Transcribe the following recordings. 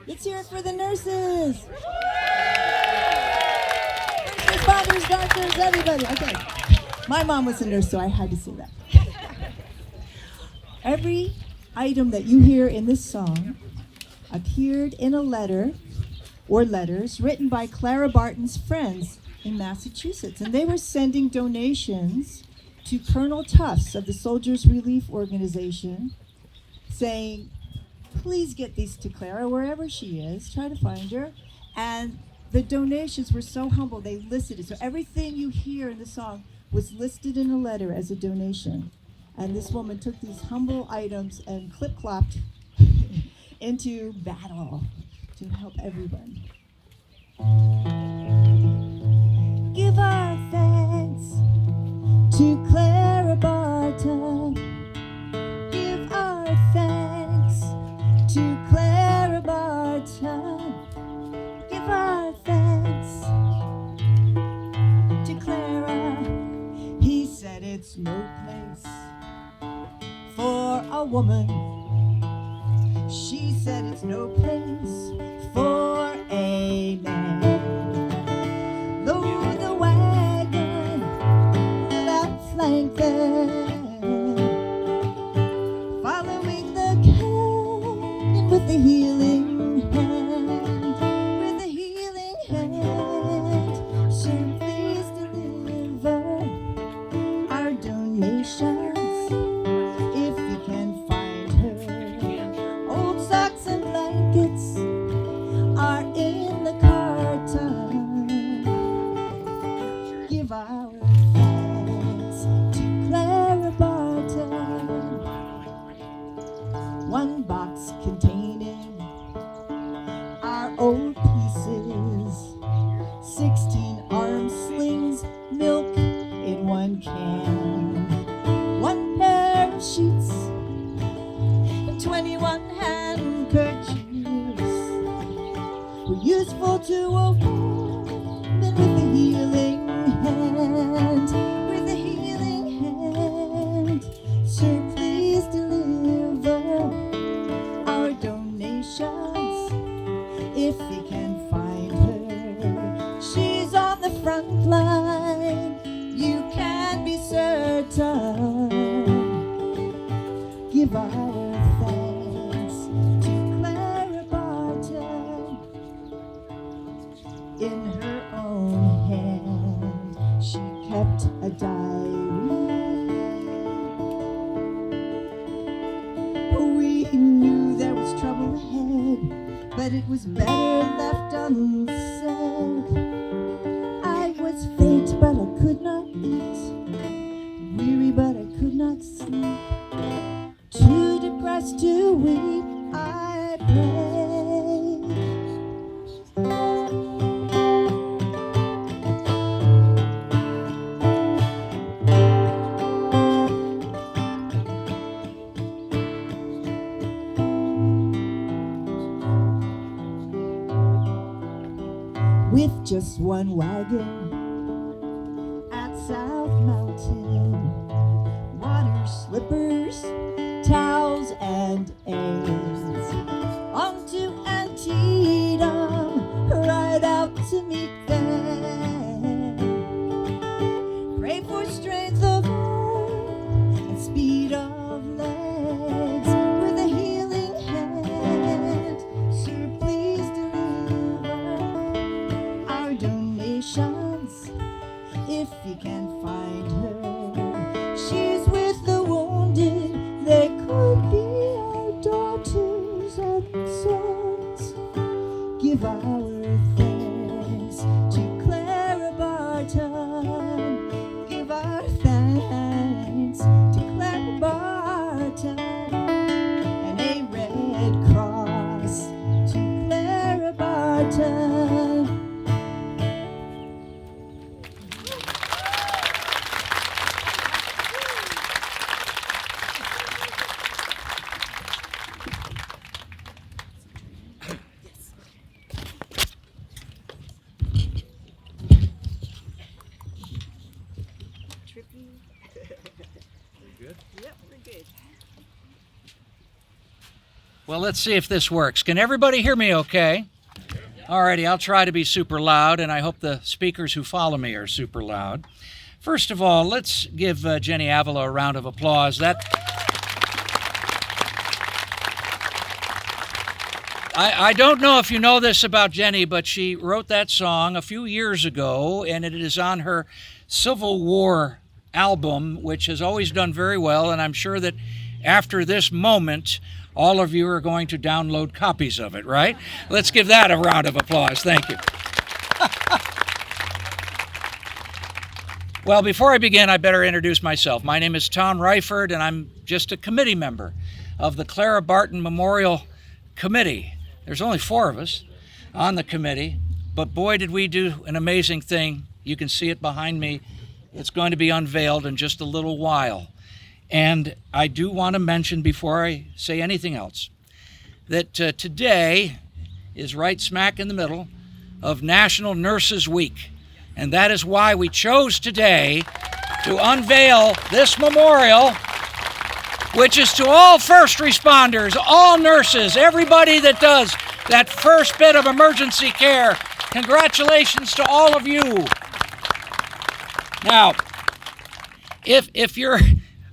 Let's hear it for the nurses. First responders, doctors, everybody. Okay. My mom was a nurse, so I had to say that. Every item that you hear in this song appeared in a letter or letters written by Clara Barton's friends in Massachusetts. And they were sending donations to Colonel Tufts of the Soldiers Relief Organization, saying, please get these to Clara wherever she is. Try to find her. And the donations were so humble, they listed it. So everything you hear in the song was listed in a letter as a donation. And this woman took these humble items and clip-clopped into battle to help everyone. Give our thanks to Clara Barton. Give our thanks to Clara Barton. Give our thanks to Clara. He said it's no place for a woman. She said it's no place for a man. Load the wagon without flank them, following the canyon with the healing hand, with the healing hand. Sir, please deliver our donations if you can find her. Old socks and blankets are in the carton. Give our thanks to Clara Barton. One box containing our old pieces, 16 arm slings, milk in one can, one pair of sheets, and 21 handkerchiefs were useful to a woman with a healing hand, with a healing hand. Sir, please deliver our donations if you can find her. She's on the front line, you can be certain. Give our thanks to Clara Barton. In her own hand, she kept a diary. We knew there was trouble ahead, but it was better left unsaid. I was faint, but I could not eat, weary, but I could not sleep, too depressed to weep. I prayed. With just one wagon at South Mountain, water, slippers, towels, and eggs. On to Antietam, right out to meet them. Pray for strength of arm and speed of legs. With a healing hand, sir, please deliver our donations if you can find her. She's with the wounded, they could be our daughters and sons. Give our thanks to Clara Barton. Give our thanks to Clara Barton. And a red cross to Clara Barton. Well, let's see if this works. Can everybody hear me okay? Alrighty, I'll try to be super loud, and I hope the speakers who follow me are super loud. First of all, let's give Jenny Avila a round of applause. I don't know if you know this about Jenny, but she wrote that song a few years ago, and it is on her Civil War album, which has always done very well, and I'm sure that after this moment, all of you are going to download copies of it, right? Let's give that a round of applause. Thank you. Well, before I begin, I better introduce myself. My name is Tom Ryford, and I'm just a committee member of the Clara Barton Memorial Committee. There's only 4 of us on the committee, but boy, did we do an amazing thing. You can see it behind me. It's going to be unveiled in just a little while. And I do want to mention, before I say anything else, that today is right smack in the middle of National Nurses Week. And that is why we chose today to unveil this memorial, which is to all first responders, all nurses, everybody that does that first bit of emergency care. Congratulations to all of you. Now, if you're,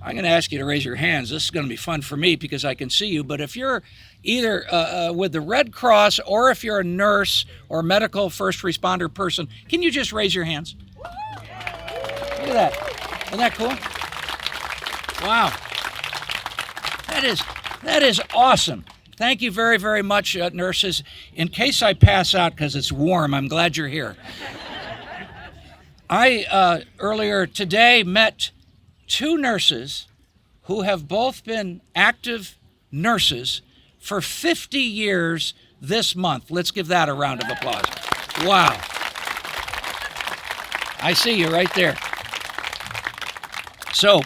I'm going to ask you to raise your hands. This is going to be fun for me because I can see you. But if you're either with the Red Cross or if you're a nurse or medical first responder person, can you just raise your hands? Look at that. Isn't that cool? Wow. That is awesome. Thank you very, very much, nurses. In case I pass out because it's warm, I'm glad you're here. I earlier today met 2 nurses who have both been active nurses for 50 years this month. Let's give that a round of applause. Wow. I see you right there. So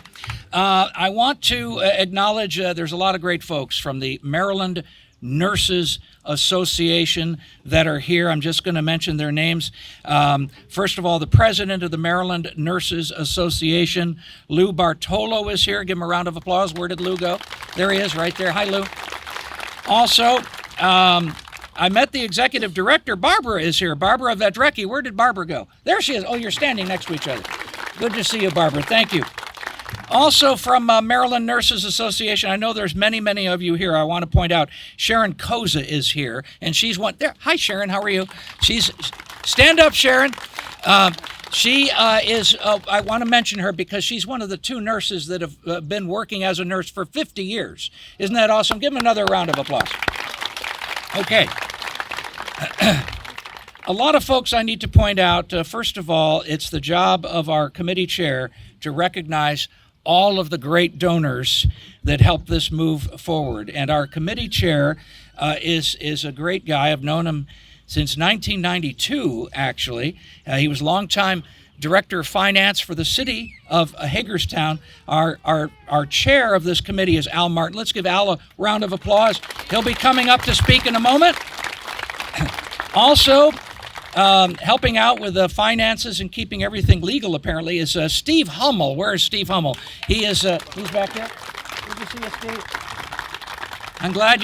I want to acknowledge there's a lot of great folks from the Maryland Nurses Association that are here. I'm just going to mention their names. First of all, the president of the Maryland Nurses Association, Lou Bartolo, is here. Give him a round of applause. Where did Lou go? There he is, right there. Hi, Lou. Also, I met the executive director. Barbara is here. Barbara Vedrecki. Where did Barbara go? There she is. Oh, you're standing next to each other. Good to see you, Barbara. Thank you. Also from Maryland Nurses Association, I know there's many, many of you here. I want to point out Sharon Koza is here, and she's one there. Hi, Sharon. How are you? Stand up, Sharon. She is. I want to mention her because she's one of the 2 nurses that have been working as a nurse for 50 years. Isn't that awesome? Give them another round of applause. Okay. A lot of folks I need to point out. First of all, it's the job of our committee chair to recognize all of the great donors that help this move forward. And our committee chair is a great guy. I've known him since 1992, actually. He was longtime director of finance for the city of Hagerstown. Our chair of this committee is Al Martin. Let's give Al a round of applause. He'll be coming up to speak in a moment. Also, helping out with the finances and keeping everything legal, apparently, is Steve Hummel. Where is Steve Hummel? He is, who's back there? Good to see you, Steve. I'm glad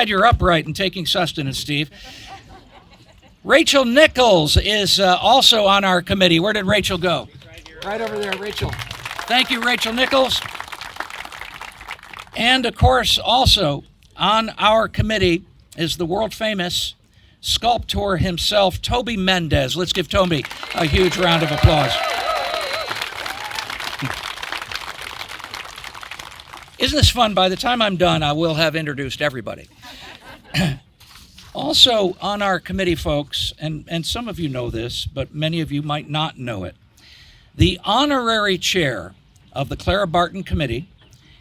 you're upright and taking sustenance, Steve. Rachel Nichols is also on our committee. Where did Rachel go? Right over there, Rachel. Thank you, Rachel Nichols. And, of course, also on our committee is the world-famous sculptor himself, Toby Mendez. Let's give Toby a huge round of applause. Isn't this fun? By the time I'm done, I will have introduced everybody. Also on our committee, folks, and some of you know this, but many of you might not know it, the honorary chair of the Clara Barton Committee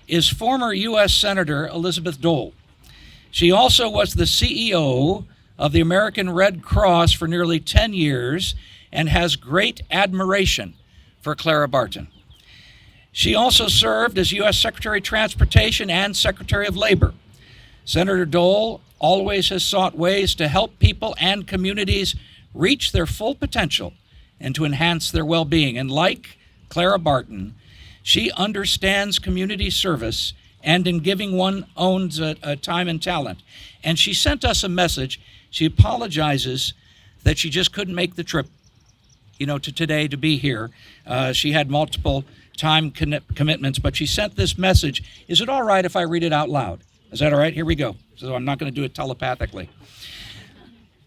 is former U.S. Senator Elizabeth Dole. She also was the CEO of the American Red Cross for nearly 10 years and has great admiration for Clara Barton. She also served as U.S. Secretary of Transportation and Secretary of Labor. Senator Dole always has sought ways to help people and communities reach their full potential and to enhance their well-being. And like Clara Barton, she understands community service and in giving one own's time and talent. And she sent us a message. She apologizes that she just couldn't make the trip, to today to be here. She had multiple time commitments, but she sent this message. Is it all right if I read it out loud? Is that all right? Here we go. So I'm not going to do it telepathically.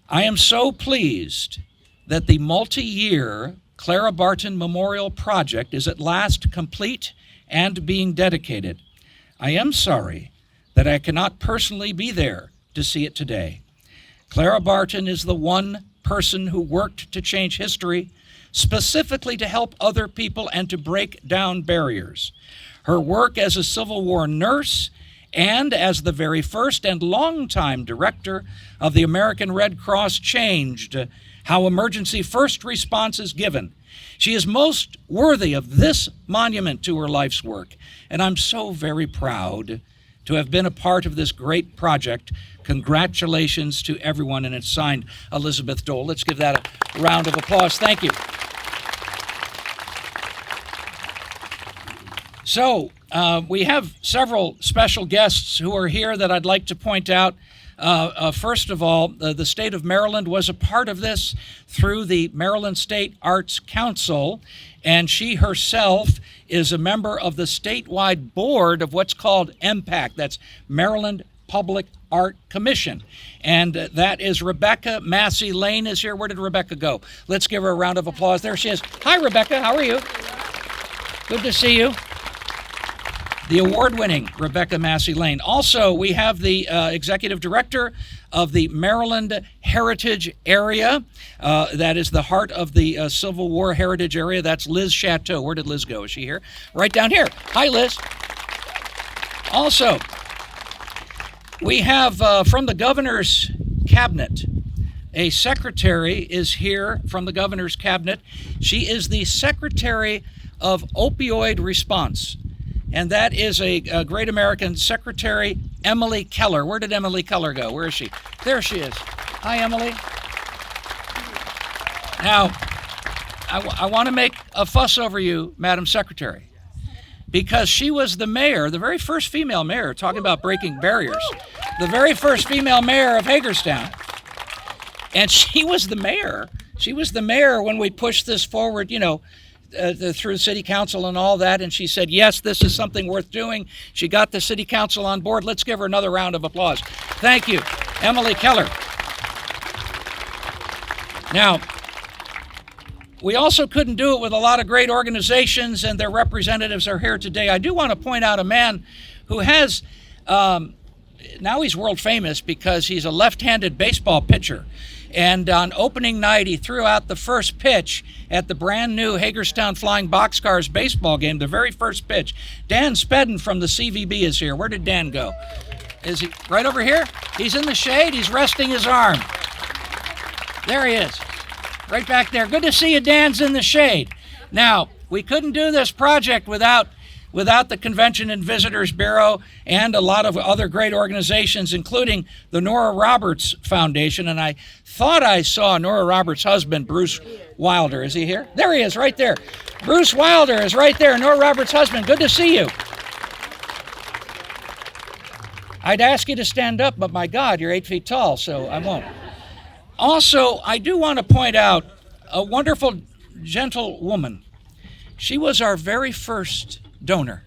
I am so pleased that the multi-year Clara Barton Memorial Project is at last complete and being dedicated. I am sorry that I cannot personally be there to see it today. Clara Barton is the one person who worked to change history, specifically to help other people and to break down barriers. Her work as a Civil War nurse and as the very first and longtime director of the American Red Cross changed how emergency first response is given. She is most worthy of this monument to her life's work, and I'm so very proud to have been a part of this great project. Congratulations to everyone, and it's signed Elizabeth Dole. Let's give that a round of applause. Thank you. So we have several special guests who are here that I'd like to point out. First of all, the state of Maryland was a part of this through the Maryland State Arts Council, and she herself is a member of the statewide board of what's called MPAC. That's Maryland Public Art Commission. And that is Rebecca Massey Lane is here. Where did Rebecca go? Let's give her a round of applause. There she is. Hi, Rebecca. How are you? Good to see you. The award-winning Rebecca Massey Lane. Also, we have the executive director of the Maryland Heritage Area. That is the heart of the Civil War Heritage Area. That's Liz Chateau. Where did Liz go? Is she here? Right down here. Hi, Liz. Also, we have from the governor's cabinet, a secretary is here from the governor's cabinet. She is the secretary of opioid response. And that is a great American secretary, Emily Keller. Where did Emily Keller go? Where is she? There she is. Hi, Emily. Now, I want to make a fuss over you, Madam Secretary, because she was the mayor, the very first female mayor, talking about breaking barriers, the very first female mayor of Hagerstown. And she was the mayor. She was the mayor when we pushed this forward, through the city council and all that, and she said, yes, this is something worth doing. She got the city council on board. Let's give her another round of applause. Thank you, Emily Keller. Now, we also couldn't do it with a lot of great organizations, and their representatives are here today. I do want to point out a man who has, now he's world famous because he's a left-handed baseball pitcher. And on opening night, he threw out the first pitch at the brand new Hagerstown Flying Boxcars baseball game, the very first pitch. Dan Spedden from the CVB is here. Where did Dan go? Is he right over here? He's in the shade. He's resting his arm. There he is, right back there. Good to see you. Dan's in the shade. Now, we couldn't do this project without the Convention and Visitors Bureau and a lot of other great organizations, including the Nora Roberts Foundation. And I thought I saw Nora Roberts' husband, Bruce Wilder. Is he here? There he is, right there. Bruce Wilder is right there, Nora Roberts' husband. Good to see you. I'd ask you to stand up, but my God, you're 8 feet tall, so I won't. Also, I do want to point out a wonderful, gentle woman. She was our very first donor.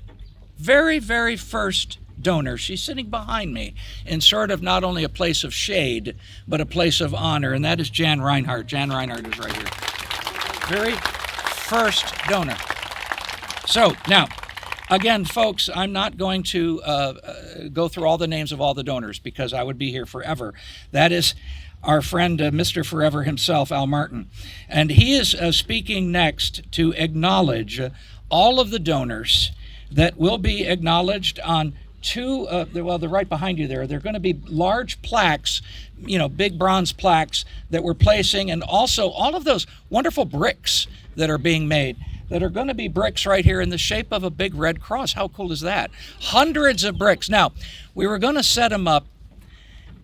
Very, very first donor. She's sitting behind me in sort of not only a place of shade, but a place of honor, and that is Jan Reinhardt. Jan Reinhardt is right here. Very first donor. So, now, again, folks, I'm not going to go through all the names of all the donors because I would be here forever. That is our friend, Mr. Forever himself, Al Martin. And he is speaking next to acknowledge all of the donors that will be acknowledged on two, well, they're right behind you there. They're going to be large plaques, big bronze plaques that we're placing, and also all of those wonderful bricks that are being made that are going to be bricks right here in the shape of a big red cross. How cool is that? Hundreds of bricks. Now, we were going to set them up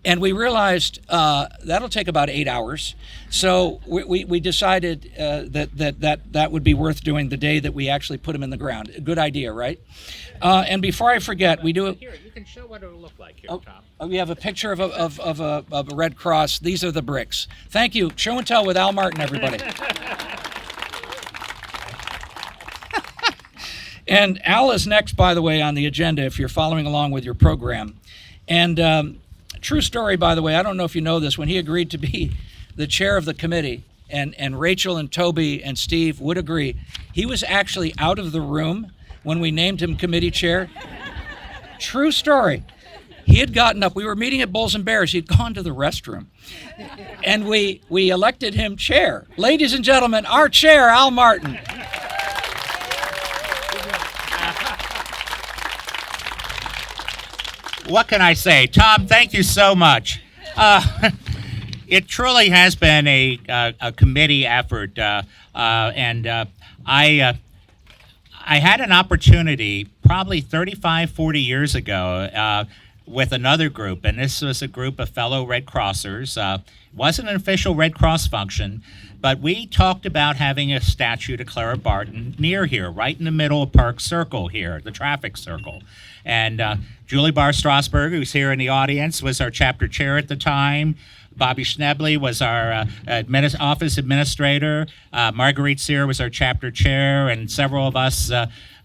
And we realized that'll take about 8 hours. So we decided that would be worth doing the day that we actually put them in the ground. A good idea, right? And before I forget, we do it. Here, you can show what it will look like here, Tom. We have a picture of a Red Cross. These are the bricks. Thank you. Show and tell with Al Martin, everybody. And Al is next, by the way, on the agenda if you're following along with your program. And true story, by the way, I don't know if you know this, when he agreed to be the chair of the committee, and Rachel and Toby and Steve would agree, he was actually out of the room when we named him committee chair. True story. He had gotten up. We were meeting at Bulls and Bears. He'd gone to the restroom. And we elected him chair. Ladies and gentlemen, our chair, Al Martin. What can I say? Tom, thank you so much. It truly has been a committee effort, and I had an opportunity probably 35, 40 years ago with another group, and this was a group of fellow Red Crossers. It wasn't an official Red Cross function, but we talked about having a statue to Clara Barton near here, right in the middle of Park Circle here, the traffic circle. And Julie Barr Strasberg, who's here in the audience, was our chapter chair at the time. Bobby Schnebley was our office administrator. Marguerite Sear was our chapter chair, and several of us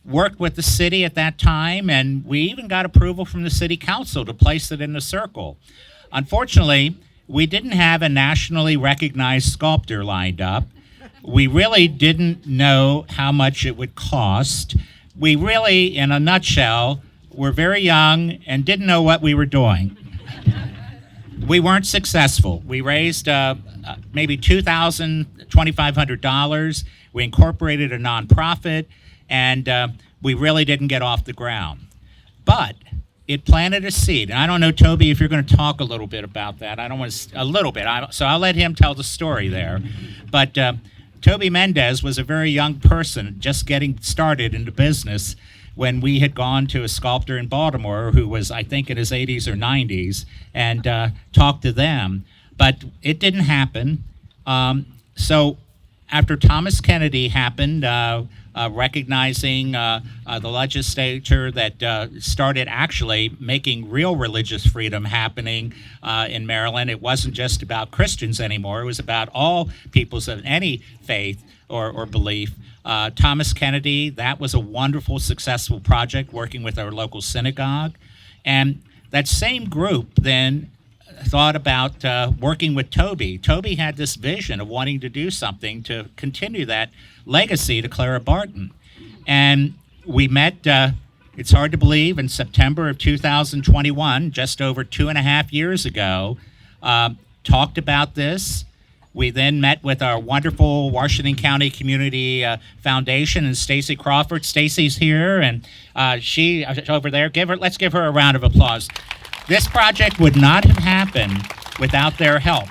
worked with the city at that time, and we even got approval from the city council to place it in the circle. Unfortunately, we didn't have a nationally recognized sculptor lined up. We really didn't know how much it would cost. We really, in a nutshell, were very young and didn't know what we were doing. We weren't successful. We raised maybe $2,000, $2,500. We incorporated a nonprofit, and we really didn't get off the ground. But it planted a seed. And I don't know, Toby, if you're going to talk a little bit about that. I don't want to, a little bit. So I'll let him tell the story there. But Toby Mendez was a very young person just getting started into business when we had gone to a sculptor in Baltimore who was, I think, in his 80s or 90s and talked to them. But it didn't happen. So after Thomas Kennedy happened, recognizing the legislature that started actually making real religious freedom happening in Maryland. It wasn't just about Christians anymore. It was about all peoples of any faith or belief. Thomas Kennedy, that was a wonderful, successful project working with our local synagogue. And that same group then thought about working with Toby. Toby had this vision of wanting to do something to continue that legacy to Clara Barton. And we met, it's hard to believe, in September of 2021, just over 2.5 years ago, talked about this. We then met with our wonderful Washington County Community Foundation and Stacy Crawford. Stacy's here, and she over there. Let's give her a round of applause. This project would not have happened without their help.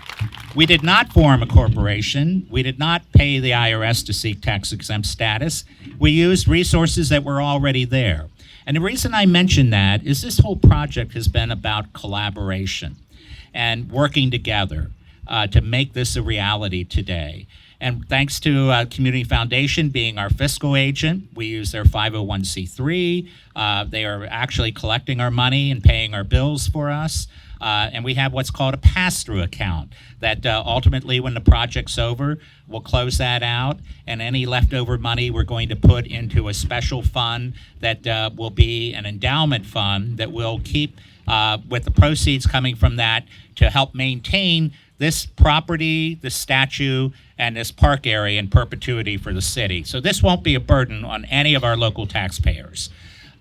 We did not form a corporation. We did not pay the IRS to seek tax-exempt status. We used resources that were already there. And the reason I mention that is this whole project has been about collaboration and working together to make this a reality today. And thanks to Community Foundation being our fiscal agent, we use their 501c3. They are actually collecting our money and paying our bills for us. And we have what's called a pass-through account that ultimately, when the project's over, we'll close that out. And any leftover money we're going to put into a special fund that will be an endowment fund that will keep with the proceeds coming from that to help maintain this property, this statue, and this park area in perpetuity for the city. So this won't be a burden on any of our local taxpayers.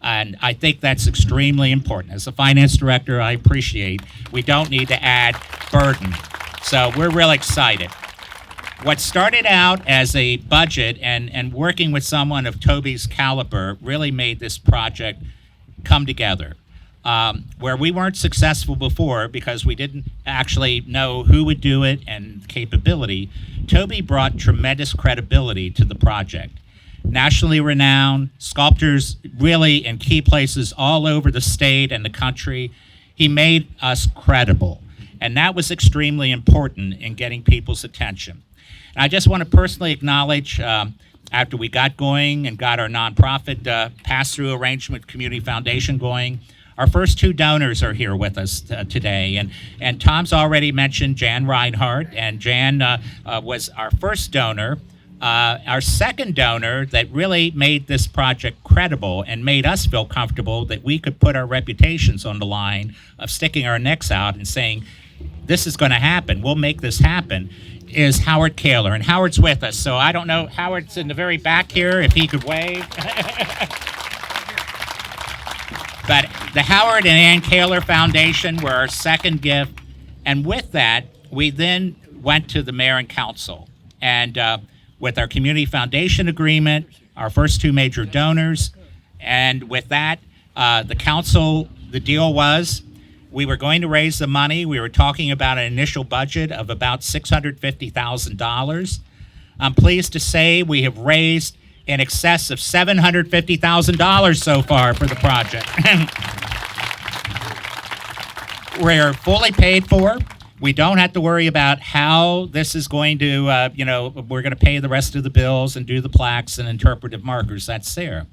And I think that's extremely important. As a finance director, I appreciate we don't need to add burden. So we're real excited. What started out as a budget and working with someone of Toby's caliber really made this project come together. Where we weren't successful before because we didn't actually know who would do it and capability, Toby brought tremendous credibility to the project. Nationally renowned, sculptors really in key places all over the state and the country. He made us credible. And that was extremely important in getting people's attention. And I just want to personally acknowledge, after we got going and got our nonprofit pass-through arrangement community foundation going, our first two donors are here with us today. And Tom's already mentioned Jan Reinhardt, and Jan was our first donor. Our second donor that really made this project credible and made us feel comfortable that we could put our reputations on the line of sticking our necks out and saying, this is going to happen, we'll make this happen, is Howard Kaler. And Howard's with us, so I don't know, Howard's in the very back here, if he could wave. But the Howard and Ann Kaler Foundation were our second gift. And with that, we then went to the mayor and council. And with our community foundation agreement, our first two major donors, and with that, the council, the deal was we were going to raise the money. We were talking about an initial budget of about $650,000. I'm pleased to say we have raised in excess of $750,000 so far for the project. We're fully paid for. We don't have to worry about how this is going to, we're going to pay the rest of the bills and do the plaques and interpretive markers. That's there.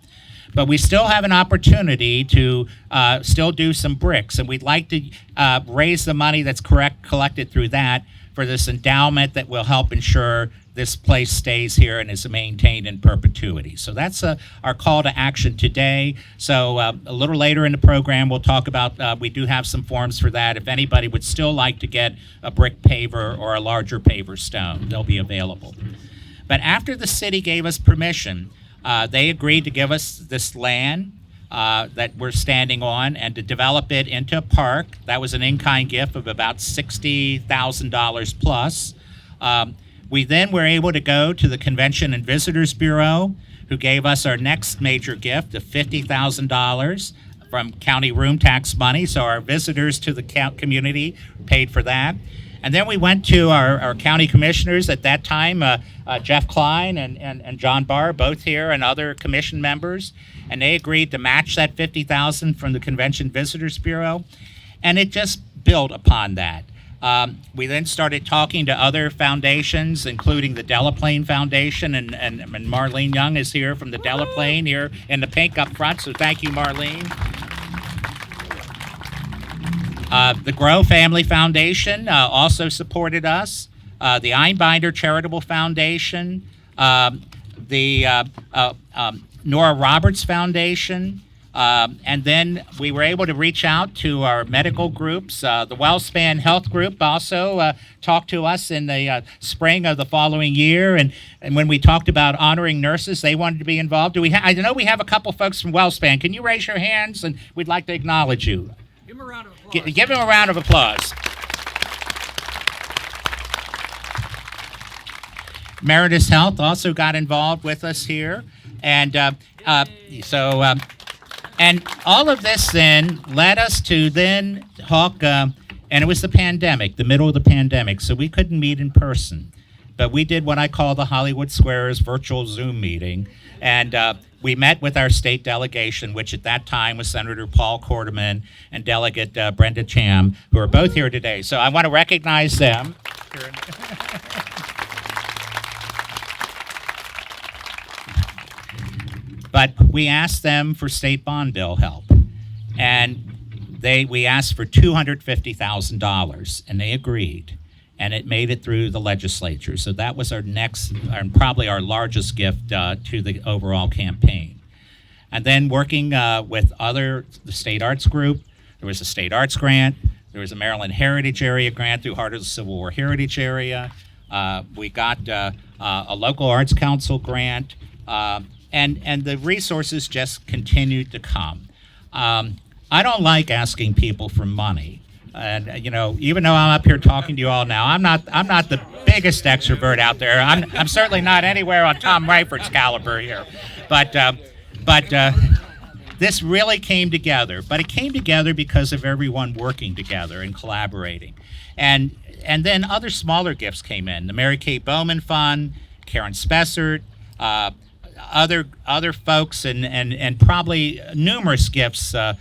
But we still have an opportunity to still do some bricks, and we'd like to raise the money that's collected through that for this endowment that will help ensure this place stays here and is maintained in perpetuity. So that's our call to action today. So a little later in the program, we'll talk about, we do have some forms for that. If anybody would still like to get a brick paver or a larger paver stone, they'll be available. But after the city gave us permission, they agreed to give us this land that we're standing on and to develop it into a park. That was an in-kind gift of about $60,000 plus. We then were able to go to the Convention and Visitors Bureau, who gave us our next major gift of $50,000 from county room tax money. So our visitors to the community paid for that. And then we went to our county commissioners at that time, Jeff Klein and John Barr, both here, and other commission members, and they agreed to match that $50,000 from the Convention Visitors Bureau, and it just built upon that. We then started talking to other foundations, including the Delaplane Foundation, and Marlene Young is here from the Delaplane here in the pink up front, so thank you, Marlene. The Grow Family Foundation also supported us. The Einbinder Charitable Foundation, the Nora Roberts Foundation, and then we were able to reach out to our medical groups. The WellSpan Health Group also talked to us in the spring of the following year, and when we talked about honoring nurses, they wanted to be involved. I know we have a couple folks from WellSpan. Can you raise your hands, and we'd like to acknowledge you. Give him a round of applause. Give him a round of applause. Meritus Health also got involved with us here. And and all of this then led us to then talk, and it was the pandemic, the middle of the pandemic, so we couldn't meet in person. But we did what I call the Hollywood Squares virtual Zoom meeting. And we met with our state delegation, which at that time was Senator Paul Quarterman and Delegate Brenda Cham, who are both here today. So I want to recognize them. But we asked them for state bond bill help. And we asked for $250,000, and they agreed. And it made it through the legislature. So that was our next, and probably our largest gift to the overall campaign. And then working with the state arts group, there was a state arts grant, there was a Maryland Heritage Area grant through Heart of the Civil War Heritage Area. We got a local arts council grant, and the resources just continued to come. I don't like asking people for money. And even though I'm up here talking to you all now, I'm not the biggest extrovert out there. I'm certainly not anywhere on Tom Ryford's caliber here, but this really came together. But it came together because of everyone working together and collaborating, and then other smaller gifts came in. The Mary Kay Bowman Fund, Karen Spessert, other folks and probably numerous gifts at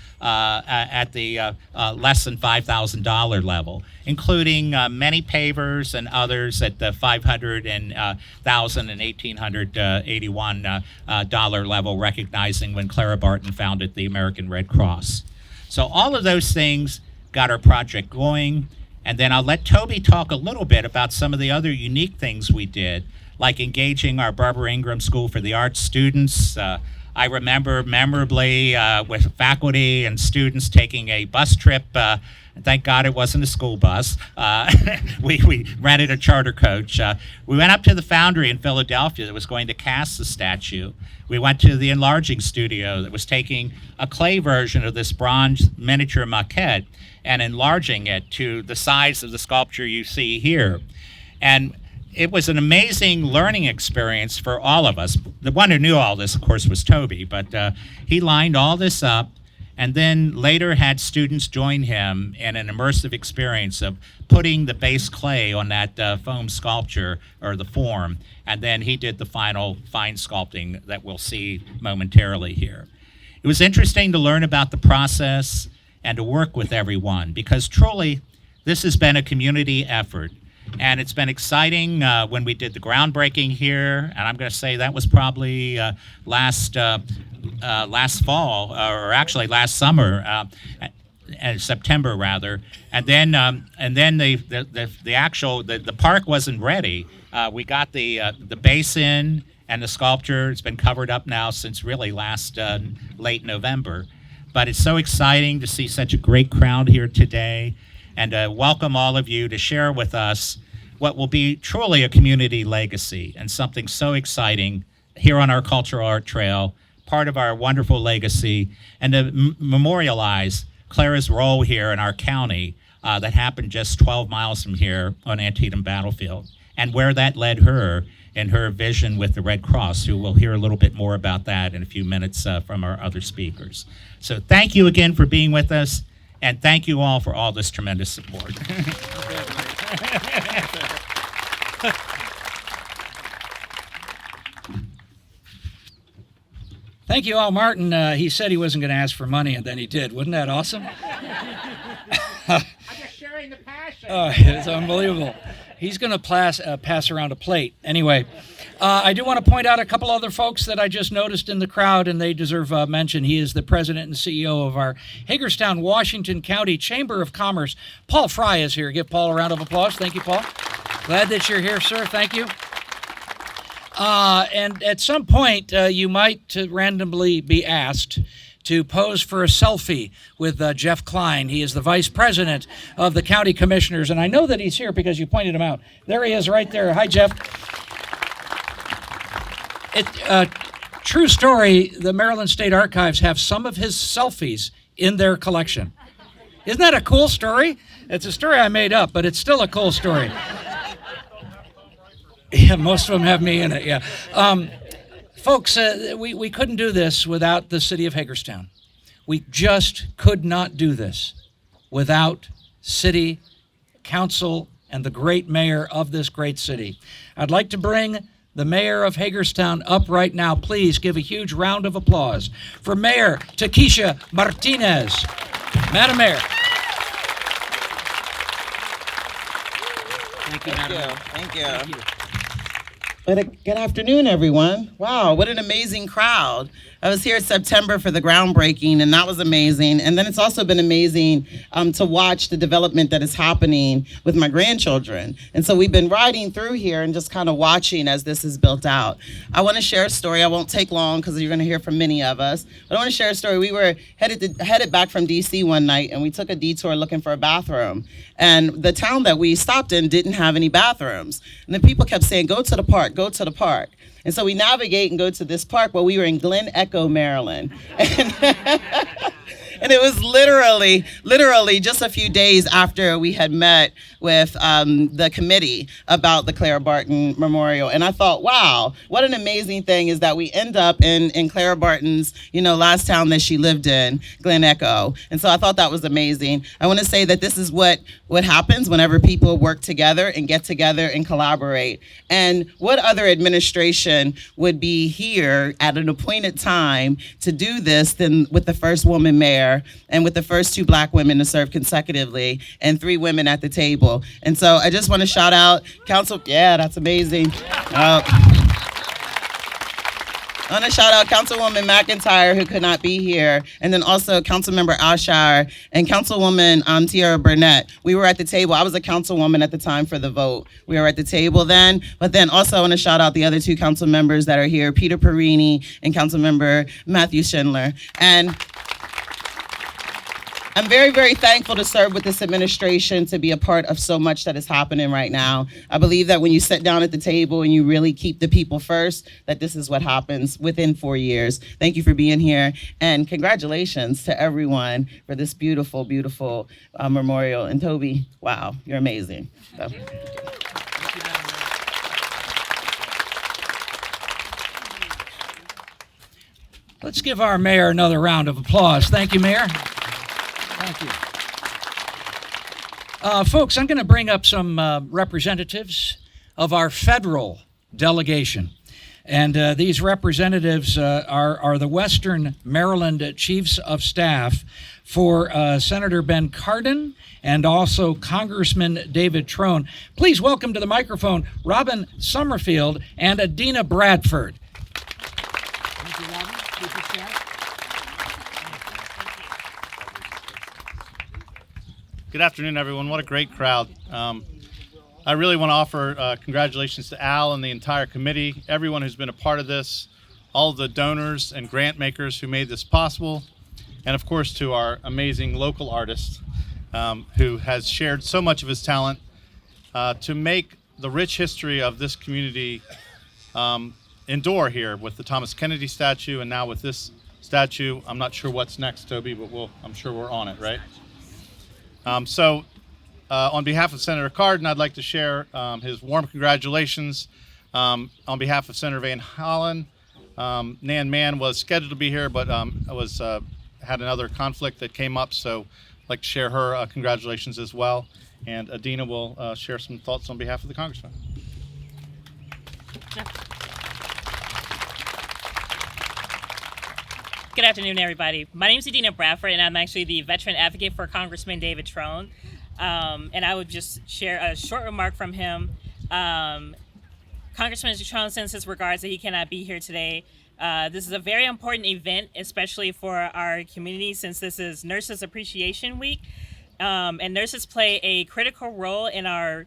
the less than $5,000 level, including many pavers and others at the $500 and $1,000 and $1,881 level, recognizing when Clara Barton founded the American Red Cross. So all of those things got our project going. And then I'll let Toby talk a little bit about some of the other unique things we did, like engaging our Barbara Ingram School for the Arts students. I remember memorably with faculty and students taking a bus trip. Thank God it wasn't a school bus. We rented a charter coach. We went up to the foundry in Philadelphia that was going to cast the statue. We went to the enlarging studio that was taking a clay version of this bronze miniature maquette and enlarging it to the size of the sculpture you see here. And it was an amazing learning experience for all of us. The one who knew all this, of course, was Toby, but he lined all this up and then later had students join him in an immersive experience of putting the base clay on that foam sculpture or the form, and then he did the final fine sculpting that we'll see momentarily here. It was interesting to learn about the process and to work with everyone, because truly this has been a community effort. And it's been exciting when we did the groundbreaking here, and I'm going to say that was probably last fall, or actually last summer, September rather. And then the park wasn't ready. We got the basin and the sculpture. It's been covered up now since really last late November. But it's so exciting to see such a great crowd here today, and welcome all of you to share with us what will be truly a community legacy and something so exciting here on our Cultural Art Trail, part of our wonderful legacy, and to memorialize Clara's role here in our county that happened just 12 miles from here on Antietam Battlefield, and where that led her in her vision with the Red Cross, who we'll hear a little bit more about that in a few minutes from our other speakers. So thank you again for being with us, and thank you all for all this tremendous support. Thank you all, Martin. He said he wasn't going to ask for money, and then he did. Wasn't that awesome? I'm just sharing the passion. It's unbelievable. He's going to pass around a plate. Anyway, I do want to point out a couple other folks that I just noticed in the crowd, and they deserve mention. He is the president and CEO of our Hagerstown, Washington County Chamber of Commerce. Paul Fry is here. Give Paul a round of applause. Thank you, Paul. Glad that you're here, sir. Thank you. And at some point, you might randomly be asked to pose for a selfie with Jeff Klein. He is the vice president of the county commissioners, and I know that he's here because you pointed him out. There he is right there. Hi, Jeff. True story, the Maryland State Archives have some of his selfies in their collection. Isn't that a cool story? It's a story I made up, but it's still a cool story. Yeah, most of them have me in it, yeah. Folks, we couldn't do this without the city of Hagerstown. We just could not do this without city council and the great mayor of this great city. I'd like to bring the mayor of Hagerstown up right now. Please give a huge round of applause for Mayor Takesha Martinez. Madam Mayor. Thank you, Madam. Thank you. Thank you. Good afternoon, everyone. Wow, what an amazing crowd. I was here in September for the groundbreaking, and that was amazing. And then it's also been amazing to watch the development that is happening with my grandchildren. And so we've been riding through here and just kind of watching as this is built out. I want to share a story. I won't take long because you're going to hear from many of us. But I want to share a story. We were headed back from D.C. one night, and we took a detour looking for a bathroom. And the town that we stopped in didn't have any bathrooms. And the people kept saying, go to the park, go to the park. And so we navigate and go to this park. Well, we were in Glen Echo, Maryland. And it was literally just a few days after we had met with the committee about the Clara Barton Memorial. And I thought, wow, what an amazing thing is that we end up in Clara Barton's, last town that she lived in, Glen Echo. And so I thought that was amazing. I want to say that this is what happens whenever people work together and get together and collaborate. And what other administration would be here at an appointed time to do this than with the first woman mayor and with the first 2 Black women to serve consecutively and 3 women at the table. And so I just want to shout out Council. Yeah, that's amazing. I want to shout out Councilwoman McIntyre, who could not be here, and then also Councilmember Ashar and Councilwoman Tierra Burnett. We were at the table. I was a councilwoman at the time for the vote. We were at the table then, but then also I want to shout out the other 2 council members that are here, Peter Perini and Councilmember Matthew Schindler. And I'm very, very thankful to serve with this administration, to be a part of so much that is happening right now. I believe that when you sit down at the table and you really keep the people first, that this is what happens within 4 years. Thank you for being here, and congratulations to everyone for this beautiful, beautiful memorial. And Toby, wow, you're amazing. So. Let's give our mayor another round of applause. Thank you, Mayor. Thank you. Folks, I'm going to bring up some representatives of our federal delegation. And these representatives are the Western Maryland Chiefs of Staff for Senator Ben Cardin and also Congressman David Trone. Please welcome to the microphone Robin Summerfield and Adina Bradford. Thank you, Robin. Chief of Staff. Good afternoon, everyone. What a great crowd. I really want to offer congratulations to Al and the entire committee, everyone who's been a part of this, all of the donors and grant makers who made this possible, and of course to our amazing local artist who has shared so much of his talent to make the rich history of this community endure here with the Thomas Kennedy statue, and now with this statue. I'm not sure what's next, Toby, but I'm sure we're on it, right? On behalf of Senator Cardin, I'd like to share his warm congratulations. On behalf of Senator Van Hollen, Nan Mann was scheduled to be here, but had another conflict that came up, so I'd like to share her congratulations as well. And Adina will share some thoughts on behalf of the Congressman. Good afternoon, everybody. My name is Adina Bradford, and I'm actually the veteran advocate for Congressman David Trone. And I would just share a short remark from him. Congressman Trone sends his regards that he cannot be here today. This is a very important event, especially for our community, since this is Nurses Appreciation Week. And nurses play a critical role in our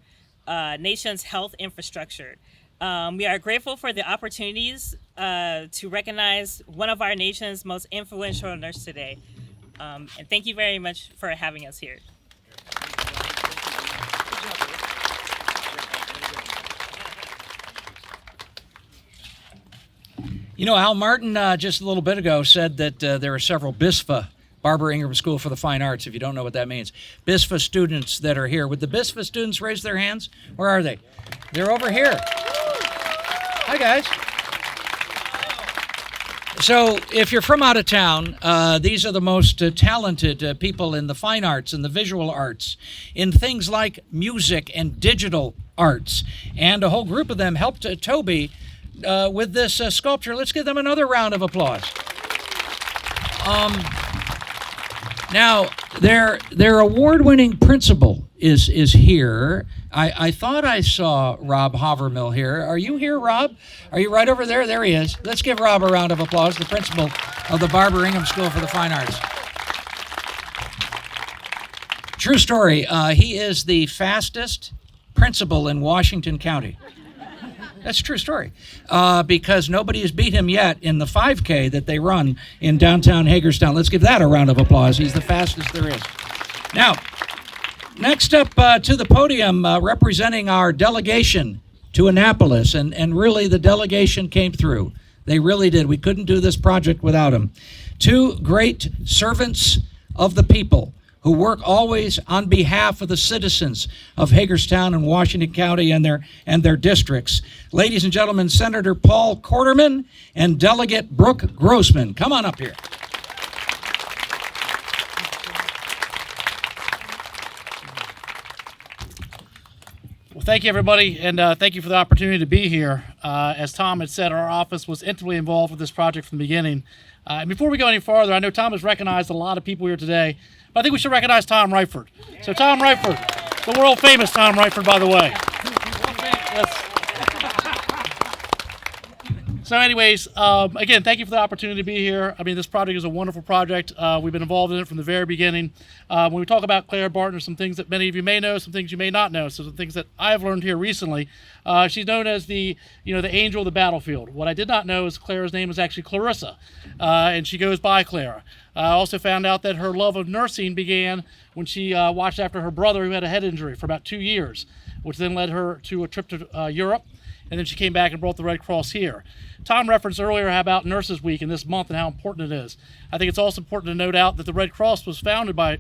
nation's health infrastructure. We are grateful for the opportunities to recognize one of our nation's most influential nurses today. And thank you very much for having us here. You know, Al Martin just a little bit ago said that there are several BISFA, Barbara Ingram School for the Fine Arts, if you don't know what that means, BISFA students that are here. Would the BISFA students raise their hands? Where are they? They're over here. Hi, guys. So if you're from out of town, these are the most talented people in the fine arts and the visual arts, in things like music and digital arts. And a whole group of them helped Toby with this sculpture. Let's give them another round of applause. Now, their award-winning principal is here. I thought I saw Rob Havermill here. Are you here, Rob? Are you right over there? There he is. Let's give Rob a round of applause, the principal of the Barbara Ingram School for the Fine Arts. True story. He is the fastest principal in Washington County. That's a true story, because nobody has beat him yet in the 5K that they run in downtown Hagerstown. Let's give that a round of applause. He's the fastest there is. Now, next up to the podium, representing our delegation to Annapolis, and really the delegation came through. They really did. We couldn't do this project without them. Two great servants of the people. who work always on behalf of the citizens of Hagerstown and Washington County and their districts. Ladies and gentlemen, Senator Paul Quarterman and Delegate Brooke Grossman. Come on up here. Well, thank you, everybody, and thank you for the opportunity to be here. As Tom had said, our office was intimately involved with this project from the beginning. And before we go any farther, I know Tom has recognized a lot of people here today, but I think we should recognize Tom Ryford. So Tom Ryford, the world-famous Tom Ryford, by the way. Yes. So anyways, again, thank you for the opportunity to be here. I mean, this project is a wonderful project. We've been involved in it from the very beginning. When we talk about Clara Barton, there's some things that many of you may know, some things you may not know. So some things that I've learned here recently. She's known as the angel of the battlefield. What I did not know is Clara's name is actually Clarissa, and she goes by Clara. I also found out that her love of nursing began when she watched after her brother who had a head injury for about 2 years, which then led her to a trip to Europe. And then she came back and brought the Red Cross here. Tom referenced earlier about Nurses Week in this month and how important it is. I think it's also important to note out that the Red Cross was founded by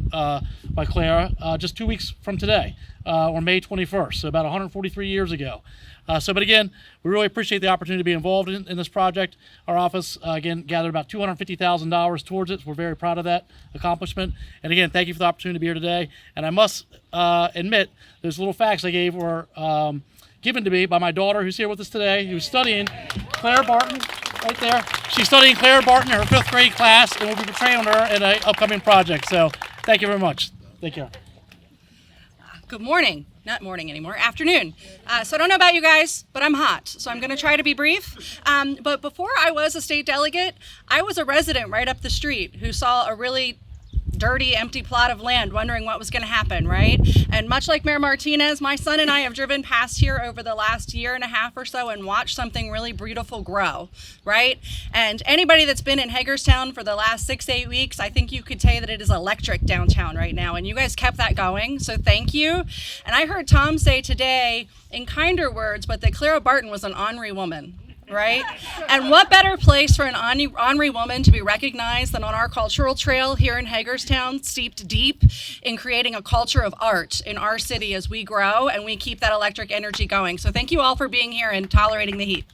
Clara just 2 weeks from today, on May 21st, so about 143 years ago. But again, we really appreciate the opportunity to be involved in this project. Our office, again, gathered about $250,000 towards it. So we're very proud of that accomplishment. And again, thank you for the opportunity to be here today. And I must admit, those little facts I gave were given to me by my daughter, who's here with us today, who's studying Clara Barton, right there. She's studying Clara Barton in her 5th grade class, and we'll be portraying her in an upcoming project. So thank you very much. Take care. Good morning. Not morning anymore, afternoon. So I don't know about you guys, but I'm hot. So I'm going to try to be brief. But before I was a state delegate, I was a resident right up the street who saw a really dirty, empty plot of land, wondering what was going to happen, right? And much like Mayor Martinez, my son and I have driven past here over the last year and a half or so and watched something really beautiful grow, right? And anybody that's been in Hagerstown for the last 6 to 8 weeks, I think you could say that it is electric downtown right now, and you guys kept that going, so thank you. And I heard Tom say today, in kinder words, but that Clara Barton was an ornery woman. Right? And what better place for an ornery woman to be recognized than on our cultural trail here in Hagerstown, steeped deep in creating a culture of art in our city as we grow and we keep that electric energy going. So thank you all for being here and tolerating the heat.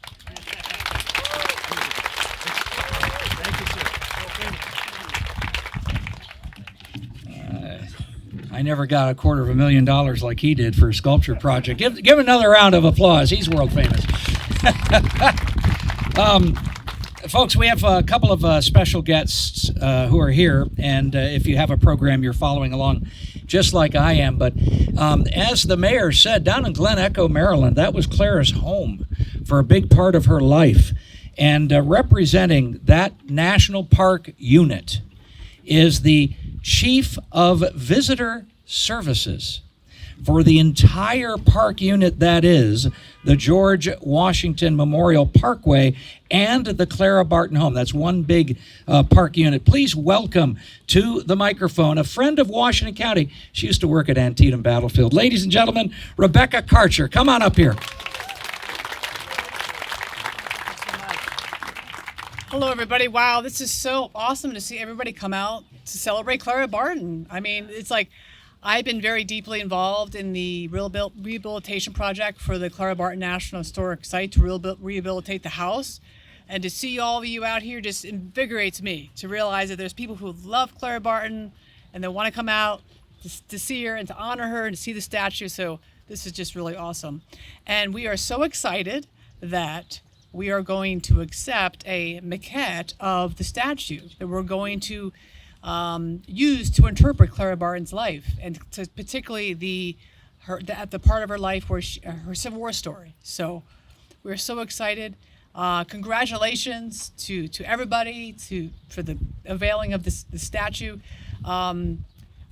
I never got $250,000 like he did for a sculpture project. Give another round of applause. He's world famous. Folks, we have a couple of special guests who are here, and if you have a program, you're following along just like I am. But as the mayor said, down in Glen Echo, Maryland, that was Clara's home for a big part of her life. And representing that National Park unit is the Chief of Visitor Services for the entire park unit, that is the George Washington Memorial Parkway and the Clara Barton home. That's one big park unit. Please welcome to the microphone a friend of Washington County. She used to work at Antietam Battlefield. Ladies and gentlemen, Rebecca Karcher. Come on up here. Hello, everybody. Wow, this is so awesome to see everybody come out to celebrate Clara Barton. I mean, it's like I've been very deeply involved in the rehabilitation project for the Clara Barton National Historic Site to rehabilitate the house. And to see all of you out here just invigorates me to realize that there's people who love Clara Barton and they want to come out to see her and to honor her and to see the statue. So this is just really awesome. And we are so excited that we are going to accept a maquette of the statue that we're going to use to interpret Clara Barton's life, and to particularly the part of her life where her Civil War story. So we're so excited. Congratulations to everybody for the unveiling of the statue. I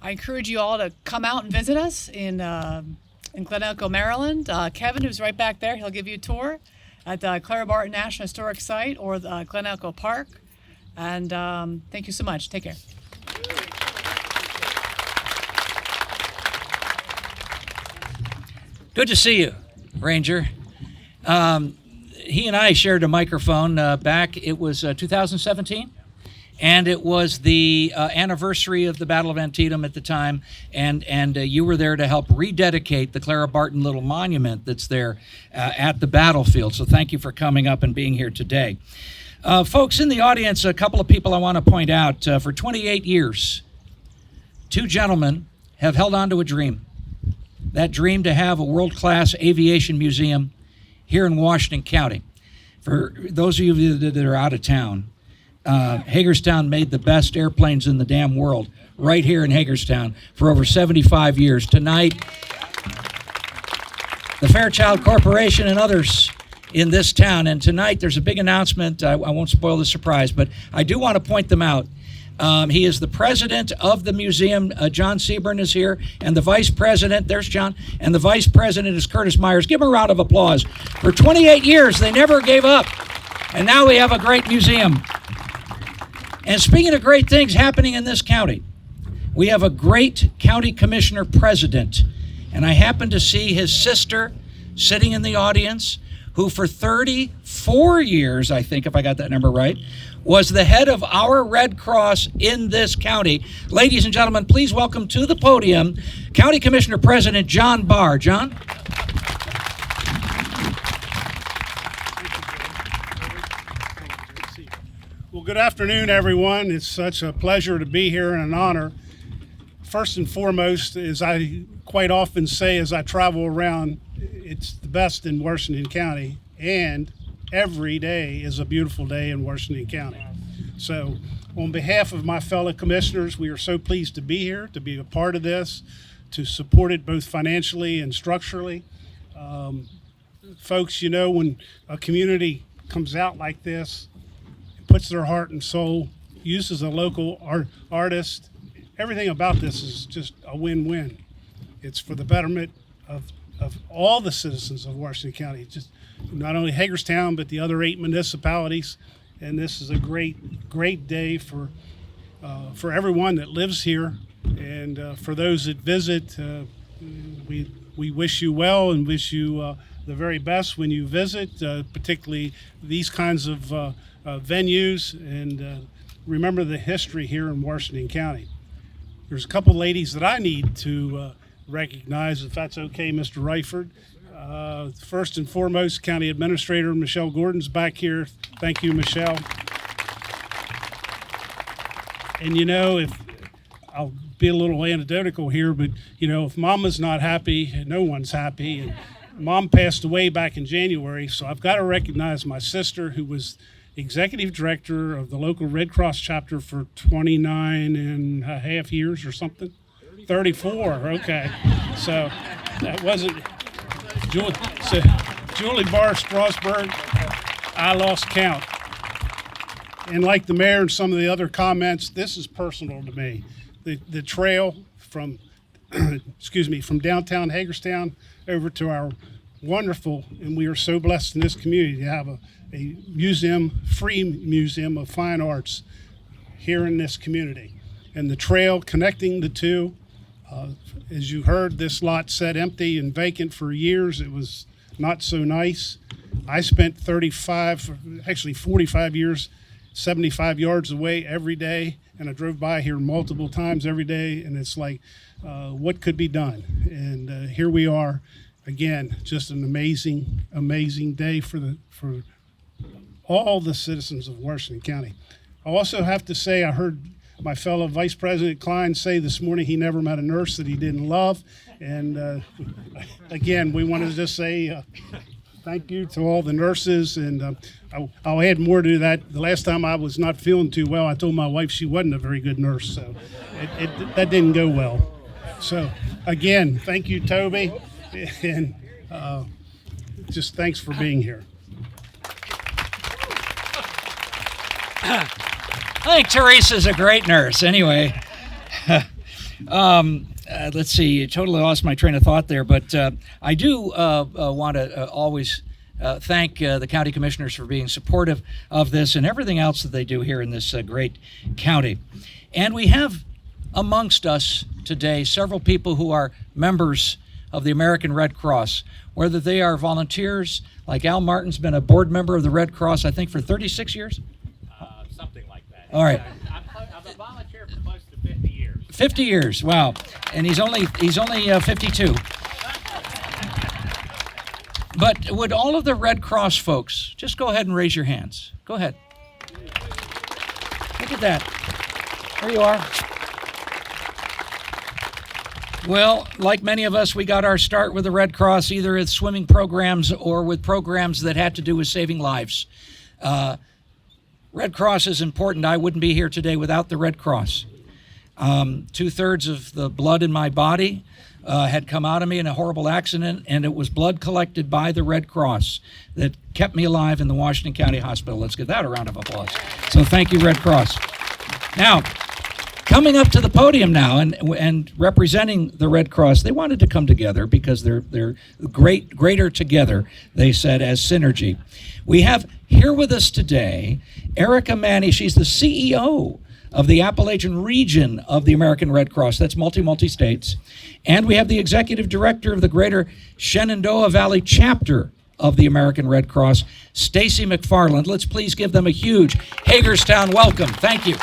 encourage you all to come out and visit us in Glen Echo, Maryland. Kevin, who's right back there, he'll give you a tour at the Clara Barton National Historic Site or the Glen Echo Park. And thank you so much. Take care. Good to see you, Ranger. He and I shared a microphone back, it was 2017, and it was the anniversary of the Battle of Antietam at the time, and you were there to help rededicate the Clara Barton little monument that's there at the battlefield. So thank you for coming up and being here today. Folks in the audience, a couple of people I want to point out. For 28 years, two gentlemen have held on to a dream. That dream to have a world-class aviation museum here in Washington County. For those of you that are out of town, Hagerstown made the best airplanes in the damn world right here in Hagerstown for over 75 years. Tonight, the Fairchild Corporation and others in this town, and tonight there's a big announcement. I won't spoil the surprise, but I do want to point them out. He is the president of the museum. John Seaburn is here, and the vice president, there's John, and the vice president is Curtis Myers. Give him a round of applause. For 28 years, they never gave up, and now we have a great museum. And speaking of great things happening in this county, we have a great county commissioner president, and I happen to see his sister sitting in the audience, who for 34 years, I think, if I got that number right, was the head of our Red Cross in this county. Ladies and gentlemen, please welcome to the podium County Commissioner President John Barr. John? Well, good afternoon, everyone. It's such a pleasure to be here and an honor. First and foremost, as I quite often say as I travel around, it's the best in Washington County, and every day is a beautiful day in Washington County. So on behalf of my fellow commissioners, we are so pleased to be here, to be a part of this, to support it both financially and structurally. Folks, you know, when a community comes out like this, puts their heart and soul, uses a local artist, everything about this is just a win-win. It's for the betterment of all the citizens of Washington County, just not only Hagerstown, but the other 8 municipalities. And this is a great day for everyone that lives here. And for those that visit, we wish you well and wish you the very best when you visit, particularly these kinds of venues. And remember the history here in Washington County. There's a couple ladies that I need to recognize, if that's okay, Mr. Ryford. First and foremost, County Administrator Michelle Gordon's back here. Thank you, Michelle. And you know, if I'll be a little anecdotal here, but you know, if Mama's not happy, no one's happy. And Mom passed away back in January, so I've got to recognize my sister, who was Executive Director of the local Red Cross chapter for 29 and a half years or something. 34, okay. So that wasn't Julie Barr Strasburg. I lost count. And like the mayor and some of the other comments, this is personal to me. The trail from from downtown Hagerstown over to our wonderful, and we are so blessed in this community to have a museum, free museum of fine arts here in this community. And the trail connecting the two, as you heard, this lot sat empty and vacant for years. It was not so nice. I spent 45 years, 75 yards away every day, and I drove by here multiple times every day, and it's like, what could be done? And here we are again, just an amazing day for all the citizens of Washington County. I also have to say, I heard my fellow Vice President Klein say this morning he never met a nurse that he didn't love. And again, we want to just say thank you to all the nurses. And I'll add more to that. The last time I was not feeling too well, I told my wife she wasn't a very good nurse. So that didn't go well. So again, thank you, Toby. And just thanks for being here. I think Teresa's a great nurse. Anyway, let's see. You totally lost my train of thought there, but I do want to always thank the county commissioners for being supportive of this and everything else that they do here in this great county. And we have amongst us today several people who are members of the American Red Cross, whether they are volunteers, like Al Martin's been a board member of the Red Cross, I think, for 36 years? Something like that. All right. volunteer for close to 50 years. 50 years, wow. And he's only 52. But would all of the Red Cross folks just go ahead and raise your hands? Go ahead. Look at that. There you are. Well, like many of us, we got our start with the Red Cross, either at swimming programs or with programs that had to do with saving lives. Red Cross is important. I wouldn't be here today without the Red Cross. 2/3 of the blood in my body had come out of me in a horrible accident, and it was blood collected by the Red Cross that kept me alive in the Washington County Hospital. Let's give that a round of applause. So thank you, Red Cross. Now, coming up to the podium now and representing the Red Cross, they wanted to come together because they're greater together, they said, as synergy. We have here with us today Erica Manny. She's the CEO of the Appalachian region of the American Red Cross. That's multi-states. And we have the executive director of the Greater Shenandoah Valley chapter of the American Red Cross, Stacy McFarland. Let's please give them a huge Hagerstown welcome. Thank you.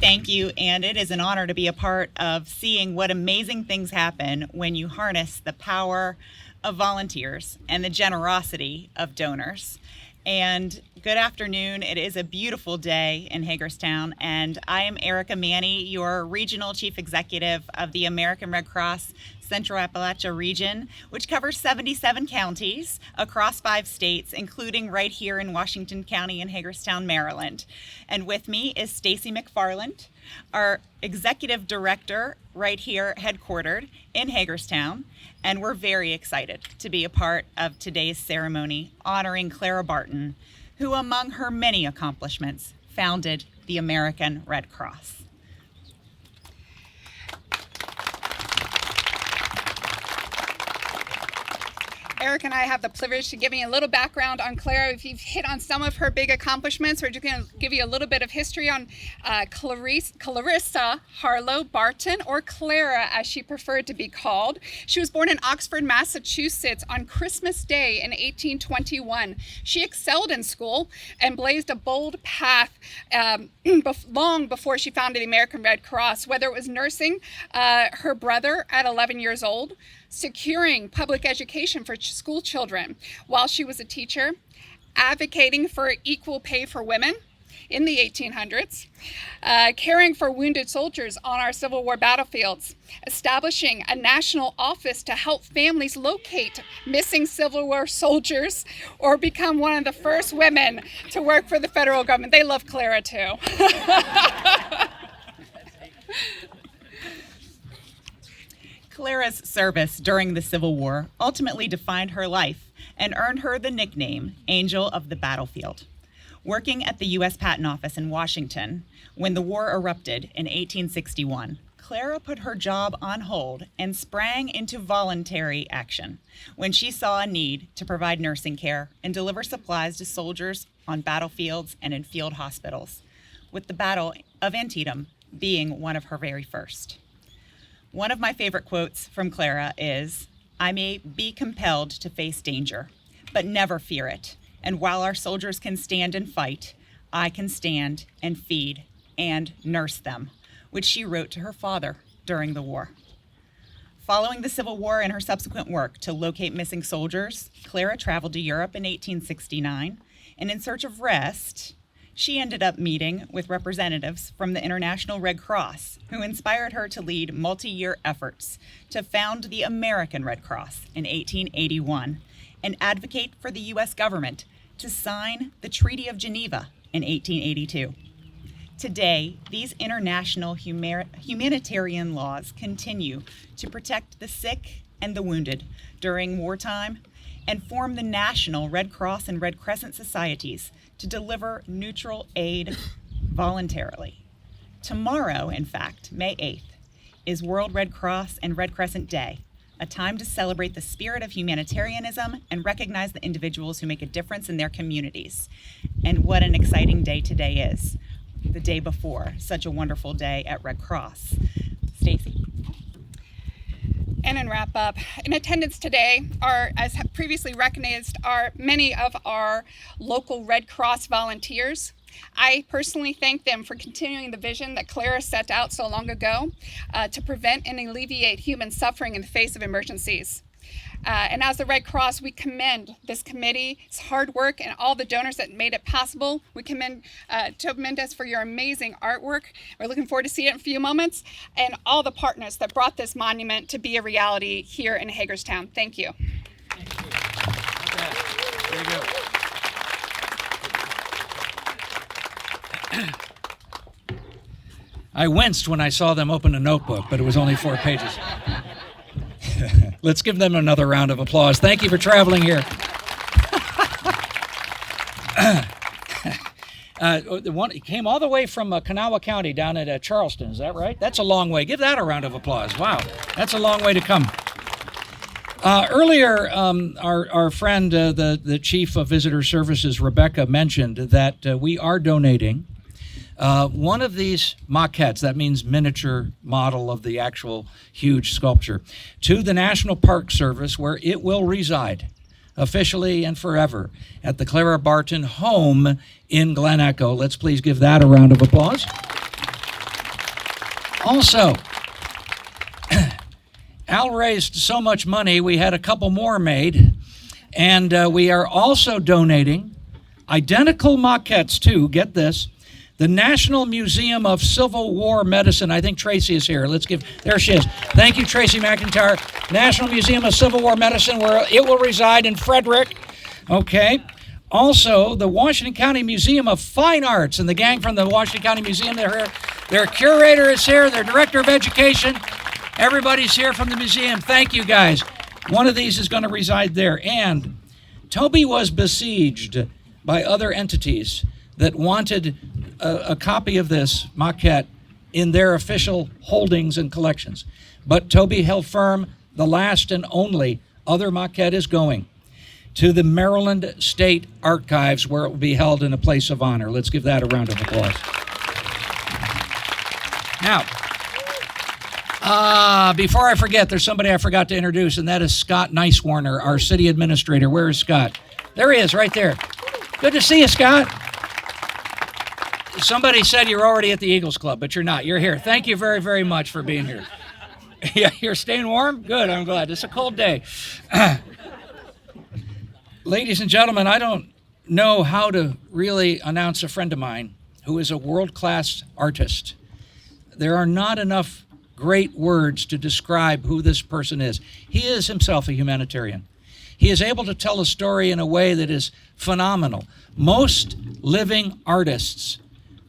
Thank you, and it is an honor to be a part of seeing what amazing things happen when you harness the power of volunteers and the generosity of donors. And good afternoon. It is a beautiful day in Hagerstown, and I am Erica Manny, your Regional Chief Executive of the American Red Cross Central Appalachia region, which covers 77 counties across 5 states, including right here in Washington County in Hagerstown, Maryland. And with me is Stacy McFarland, our Executive Director right here headquartered in Hagerstown. And we're very excited to be a part of today's ceremony honoring Clara Barton, who among her many accomplishments founded the American Red Cross. Eric and I have the privilege to give you a little background on Clara. If you've hit on some of her big accomplishments, we're just going to give you a little bit of history on Clarissa Harlow Barton, or Clara as she preferred to be called. She was born in Oxford, Massachusetts on Christmas Day in 1821. She excelled in school and blazed a bold path long before she founded the American Red Cross, whether it was nursing her brother at 11 years old, securing public education for school children while she was a teacher, advocating for equal pay for women in the 1800s, caring for wounded soldiers on our Civil War battlefields, establishing a national office to help families locate missing Civil War soldiers, or become one of the first women to work for the federal government. They love Clara too. Clara's service during the Civil War ultimately defined her life and earned her the nickname Angel of the Battlefield. Working at the U.S. Patent Office in Washington when the war erupted in 1861, Clara put her job on hold and sprang into voluntary action when she saw a need to provide nursing care and deliver supplies to soldiers on battlefields and in field hospitals, with the Battle of Antietam being one of her very first. One of my favorite quotes from Clara is, "I may be compelled to face danger, but never fear it. And while our soldiers can stand and fight, I can stand and feed and nurse them," which she wrote to her father during the war. Following the Civil War and her subsequent work to locate missing soldiers, Clara traveled to Europe in 1869, and in search of rest, she ended up meeting with representatives from the International Red Cross, who inspired her to lead multi-year efforts to found the American Red Cross in 1881 and advocate for the U.S. government to sign the Treaty of Geneva in 1882. Today, these international humanitarian laws continue to protect the sick and the wounded during wartime and form the national Red Cross and Red Crescent societies to deliver neutral aid voluntarily. Tomorrow, in fact, May 8th, is World Red Cross and Red Crescent Day, a time to celebrate the spirit of humanitarianism and recognize the individuals who make a difference in their communities. And what an exciting day today is, the day before such a wonderful day at Red Cross. Stacy. And in wrap up. In attendance today are, as previously recognized, are many of our local Red Cross volunteers. I personally thank them for continuing the vision that Clara set out so long ago to prevent and alleviate human suffering in the face of emergencies. And as the Red Cross, we commend this committee's hard work and all the donors that made it possible. We commend Toby Mendez for your amazing artwork. We're looking forward to seeing it in a few moments. And all the partners that brought this monument to be a reality here in Hagerstown. Thank you. There you go. I winced when I saw them open a notebook, but it was only 4 pages. Let's give them another round of applause. Thank you for traveling here. It came all the way from Kanawha County down at Charleston. Is that right? That's a long way. Give that a round of applause. Wow, that's a long way to come. Earlier, our friend, the Chief of Visitor Services, Rebecca, mentioned that we are donating one of these maquettes, that means miniature model of the actual huge sculpture, to the National Park Service, where it will reside officially and forever at the Clara Barton home in Glen Echo. Let's please give that a round of applause. Also, Al raised so much money, we had a couple more made, and we are also donating identical maquettes to, get this, the National Museum of Civil War Medicine. I think Tracy is here. There she is. Thank you, Tracy McIntyre. National Museum of Civil War Medicine, where it will reside in Frederick. Okay. Also, the Washington County Museum of Fine Arts, and the gang from the Washington County Museum, they're here. Their curator is here, their director of education. Everybody's here from the museum. Thank you, guys. One of these is going to reside there. And Toby was besieged by other entities that wanted a copy of this maquette in their official holdings and collections. But Toby held firm. The last and only other maquette is going to the Maryland State Archives, where it will be held in a place of honor. Let's give that a round of applause. Now, before I forget, there's somebody I forgot to introduce, and that is Scott Nicewarner, our city administrator. Where is Scott? There he is, right there. Good to see you, Scott. Somebody said you're already at the Eagles Club, but you're not. You're here. Thank you very, very much for being here. Yeah, you're staying warm? Good, I'm glad. It's a cold day. Ladies and gentlemen, I don't know how to really announce a friend of mine who is a world-class artist. There are not enough great words to describe who this person is. He is himself a humanitarian. He is able to tell a story in a way that is phenomenal. Most living artists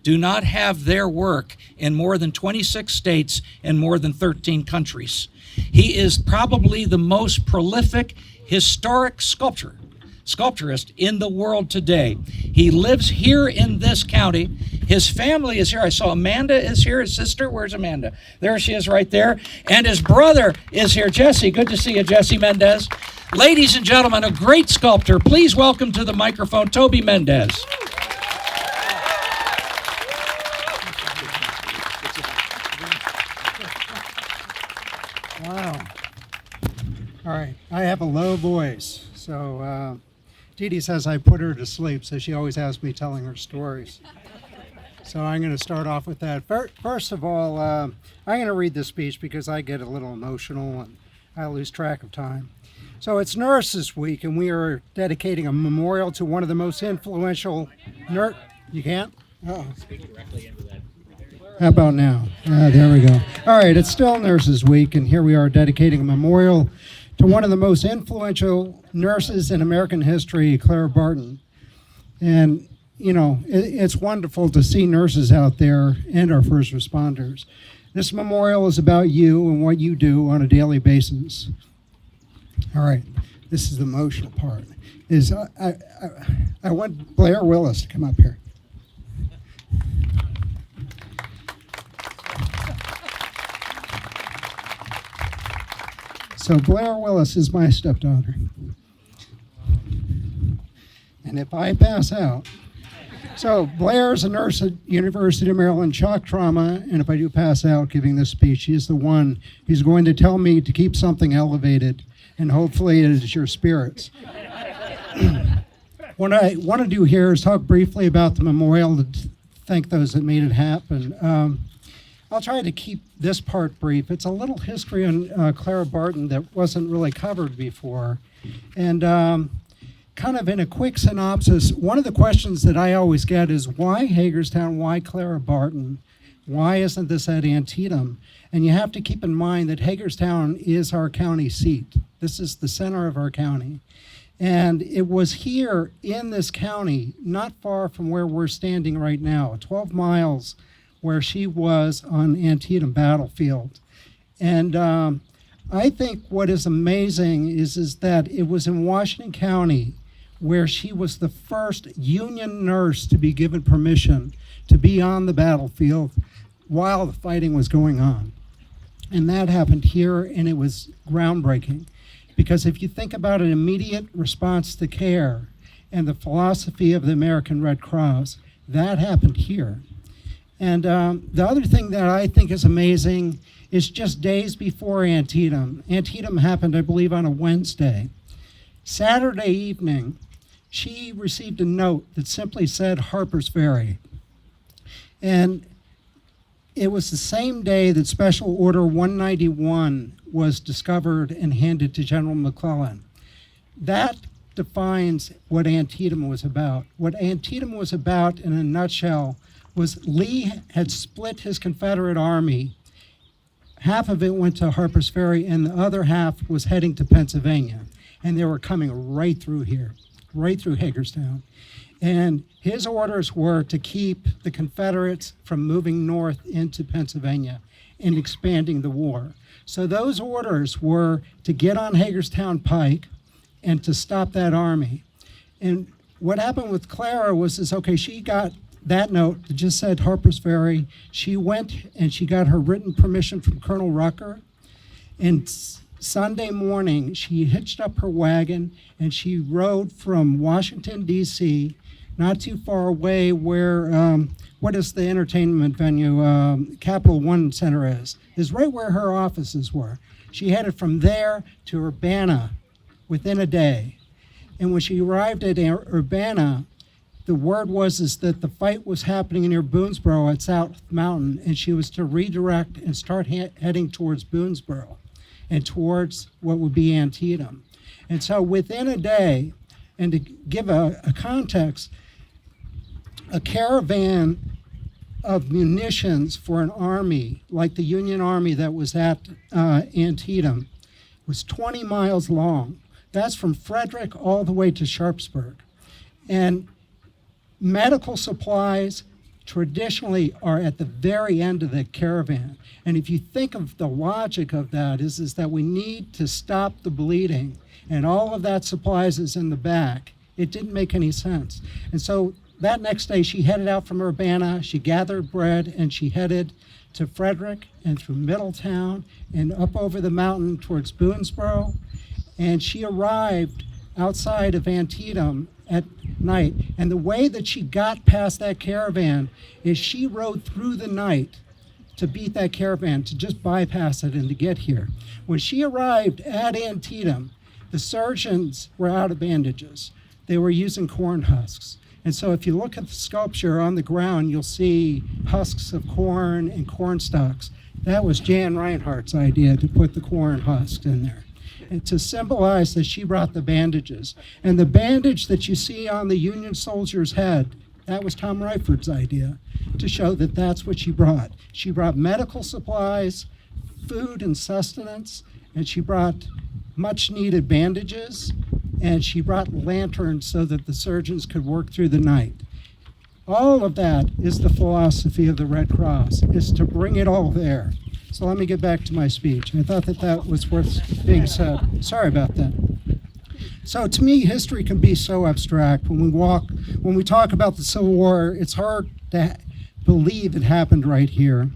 do not have their work in more than 26 states and more than 13 countries. He is probably the most prolific historic sculpturist in the world today. He lives here in this county. His family is here. I saw Amanda is here, his sister. Where's Amanda? There she is right there. And his brother is here, Jesse. Good to see you, Jesse Mendez. Ladies and gentlemen, a great sculptor. Please welcome to the microphone, Toby Mendez. Wow. All right. I have a low voice, so Dee Dee says I put her to sleep, so she always has me telling her stories. So I'm going to start off with that. First of all, I'm going to read this speech because I get a little emotional and I lose track of time. So it's Nurses Week, and we are dedicating a memorial to one of the most influential You can't? Oh. Speak directly into that. How about now? There we go. All right, it's still Nurses Week, and here we are dedicating a memorial to one of the most influential nurses in American history, Clara Barton. And, you know, it's wonderful to see nurses out there and our first responders. This memorial is about you and what you do on a daily basis. All right, this is the emotional part. I want Blair Willis to come up here. So Blair Willis is my stepdaughter. And if I pass out, So Blair's a nurse at University of Maryland shock trauma, and if I do pass out giving this speech, she's the one who's going to tell me to keep something elevated, and hopefully it is your spirits. What I want to do here is talk briefly about the memorial to thank those that made it happen. I'll try to keep this part brief. It's a little history on Clara Barton that wasn't really covered before. And kind of in a quick synopsis, one of the questions that I always get is, why Hagerstown? Why Clara Barton? Why isn't this at Antietam? And you have to keep in mind that Hagerstown is our county seat. This is the center of our county. And it was here in this county, not far from where we're standing right now, 12 miles where she was on Antietam battlefield. And I think what is amazing is that it was in Washington County where she was the first Union nurse to be given permission to be on the battlefield while the fighting was going on. And that happened here, and it was groundbreaking. Because if you think about an immediate response to care and the philosophy of the American Red Cross, that happened here. And the other thing that I think is amazing is just days before Antietam. Antietam happened, I believe, on a Wednesday. Saturday evening, she received a note that simply said Harper's Ferry. And it was the same day that Special Order 191 was discovered and handed to General McClellan. That defines what Antietam was about. What Antietam was about, in a nutshell, was Lee had split his Confederate army. Half of it went to Harper's Ferry, and the other half was heading to Pennsylvania. And they were coming right through here, right through Hagerstown. And his orders were to keep the Confederates from moving north into Pennsylvania and expanding the war. So those orders were to get on Hagerstown Pike and to stop that army. And what happened with Clara was okay, she got that note that just said Harper's Ferry. She went and she got her written permission from Colonel Rucker. And Sunday morning, she hitched up her wagon and she rode from Washington, D.C., not too far away where, what is the entertainment venue, Capital One Center is right where her offices were. She headed from there to Urbana within a day. And when she arrived at Urbana, the word was that the fight was happening near Boonesboro at South Mountain, and she was to redirect and start heading towards Boonesboro and towards what would be Antietam. And so within a day, and to give a context, a caravan of munitions for an army like the Union Army that was at Antietam was 20 miles long. That's from Frederick all the way to Sharpsburg. And medical supplies traditionally are at the very end of the caravan. And if you think of the logic of that is that we need to stop the bleeding, and all of that supplies is in the back. It didn't make any sense. And so that next day, she headed out from Urbana, she gathered bread, and she headed to Frederick and through Middletown and up over the mountain towards Boonesboro. And she arrived outside of Antietam at night. And the way that she got past that caravan is she rode through the night to beat that caravan, to just bypass it and to get here. When she arrived at Antietam, the surgeons were out of bandages. They were using corn husks. And so if you look at the sculpture on the ground, you'll see husks of corn and corn stalks. That was Jan Reinhardt's idea, to put the corn husks in there, and to symbolize that she brought the bandages. And the bandage that you see on the Union soldier's head, that was Tom Reiford's idea, to show that that's what she brought. She brought medical supplies, food and sustenance, and she brought much needed bandages, and she brought lanterns so that the surgeons could work through the night. All of that is the philosophy of the Red Cross, is to bring it all there. So let me get back to my speech. I thought that was worth being said. Sorry about that. So to me, history can be so abstract. When we talk about the Civil War, it's hard to believe it happened right here.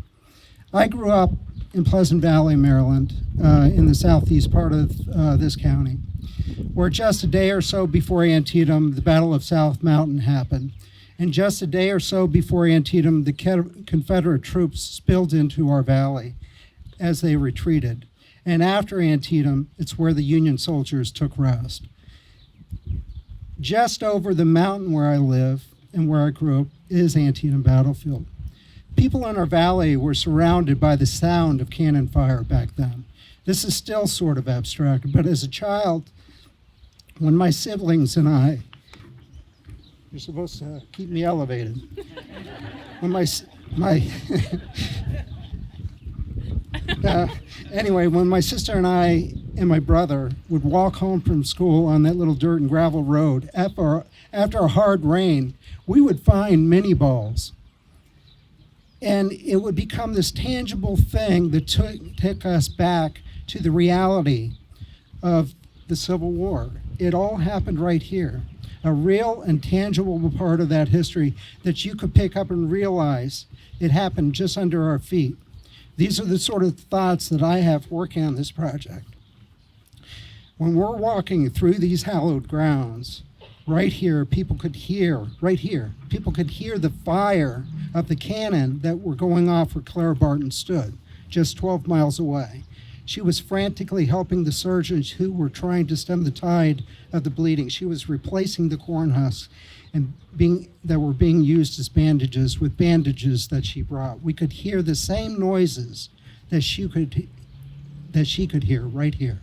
I grew up in Pleasant Valley, Maryland, in the southeast part of this county, where just a day or so before Antietam, the Battle of South Mountain happened. And just a day or so before Antietam, the Confederate troops spilled into our valley as they retreated. And after Antietam, it's where the Union soldiers took rest. Just over the mountain where I live and where I grew up is Antietam Battlefield. People in our valley were surrounded by the sound of cannon fire back then. This is still sort of abstract, but as a child, when my siblings and I, you're supposed to keep me elevated. When anyway, when my sister and I and my brother would walk home from school on that little dirt and gravel road, after a hard rain, we would find mini balls. And it would become this tangible thing that took us back to the reality of the Civil War. It all happened right here. A real and tangible part of that history that you could pick up and realize it happened just under our feet. These are the sort of thoughts that I have working on this project. When we're walking through these hallowed grounds, right here, people could hear the fire of the cannon that were going off where Clara Barton stood, just 12 miles away. She was frantically helping the surgeons who were trying to stem the tide of the bleeding. She was replacing the corn husks that were being used as bandages with bandages that she brought. We could hear the same noises that she could hear right here.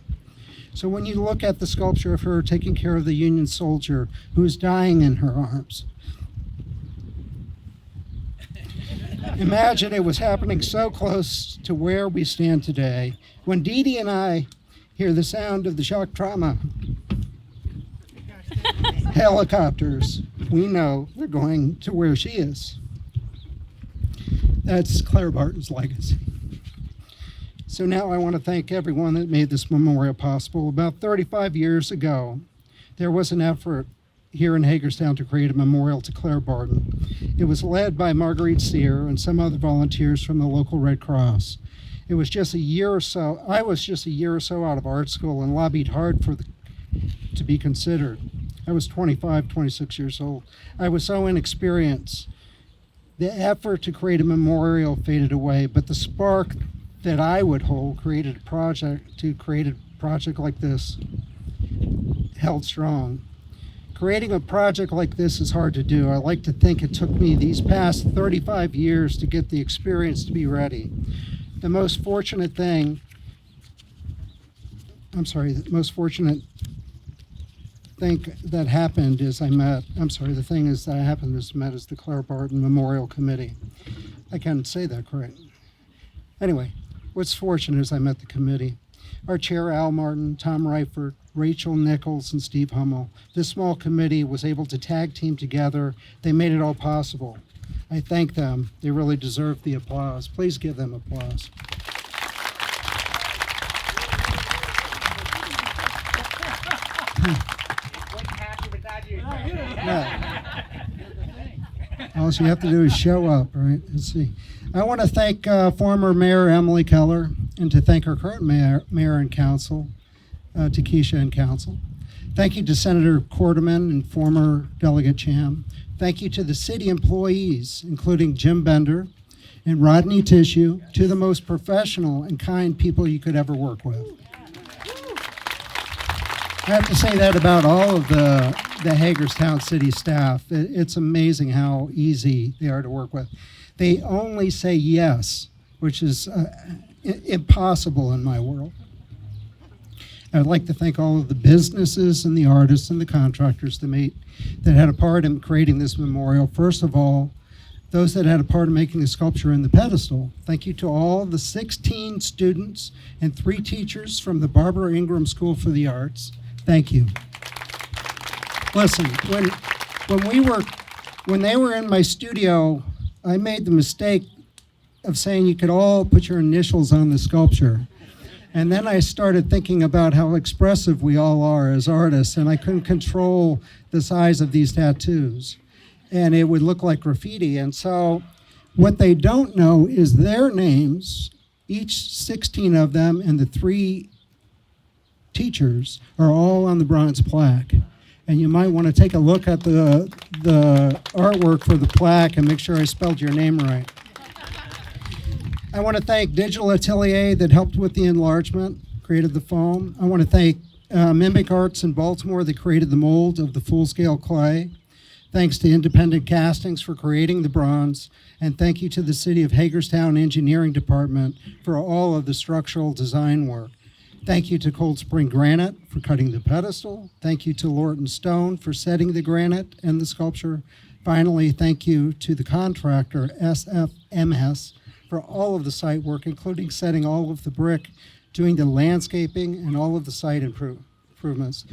So when you look at the sculpture of her taking care of the Union soldier who is dying in her arms, imagine it was happening so close to where we stand today. When Dee Dee and I hear the sound of the shock trauma helicopters, we know they're going to where she is. That's Clara Barton's legacy. So now I want to thank everyone that made this memorial possible. About 35 years ago, there was an effort here in Hagerstown to create a memorial to Clara Barton. It was led by Marguerite Sear and some other volunteers from the local Red Cross. It was just a year or so, I was just a year or so out of art school and lobbied hard to be considered. I was 25, 26 years old. I was so inexperienced. The effort to create a memorial faded away, but the spark that I would hold create a project like this held strong. Creating a project like this is hard to do. I like to think it took me these past 35 years to get the experience to be ready. The most fortunate thing that happened is I met the Clara Barton Memorial Committee. I can't say that correct. Anyway, what's fortunate is I met the committee. Our chair, Al Martin, Tom Reifert, Rachel Nichols, and Steve Hummel. This small committee was able to tag team together. They made it all possible. I thank them. They really deserve the applause. Please give them applause. Yeah. All you have to do is show up, right? Let's see. I want to thank former Mayor Emily Keller and to thank our current mayor and council, to Keisha and council. Thank you to Senator Quarterman and former Delegate Cham. Thank you to the city employees, including Jim Bender and Rodney Tissue, to the most professional and kind people you could ever work with. I have to say that about all of the Hagerstown city staff. It's amazing how easy they are to work with. They only say yes, which is impossible in my world. I'd like to thank all of the businesses and the artists and the contractors that had a part in creating this memorial. First of all, those that had a part in making the sculpture in the pedestal. Thank you to all the 16 students and 3 teachers from the Barbara Ingram School for the Arts. Thank you. Listen, when they were in my studio, I made the mistake of saying you could all put your initials on the sculpture. And then I started thinking about how expressive we all are as artists, and I couldn't control the size of these tattoos. And it would look like graffiti. And so what they don't know is their names, each 16 of them, and the 3 teachers are all on the bronze plaque. And you might want to take a look at the artwork for the plaque and make sure I spelled your name right. I want to thank Digital Atelier that helped with the enlargement, created the foam. I want to thank Mimic Arts in Baltimore that created the mold of the full-scale clay. Thanks to Independent Castings for creating the bronze. And thank you to the City of Hagerstown Engineering Department for all of the structural design work. Thank you to Cold Spring Granite for cutting the pedestal. Thank you to Lorton Stone for setting the granite and the sculpture. Finally, thank you to the contractor, SFMS, for all of the site work, including setting all of the brick, doing the landscaping, and all of the site improvements.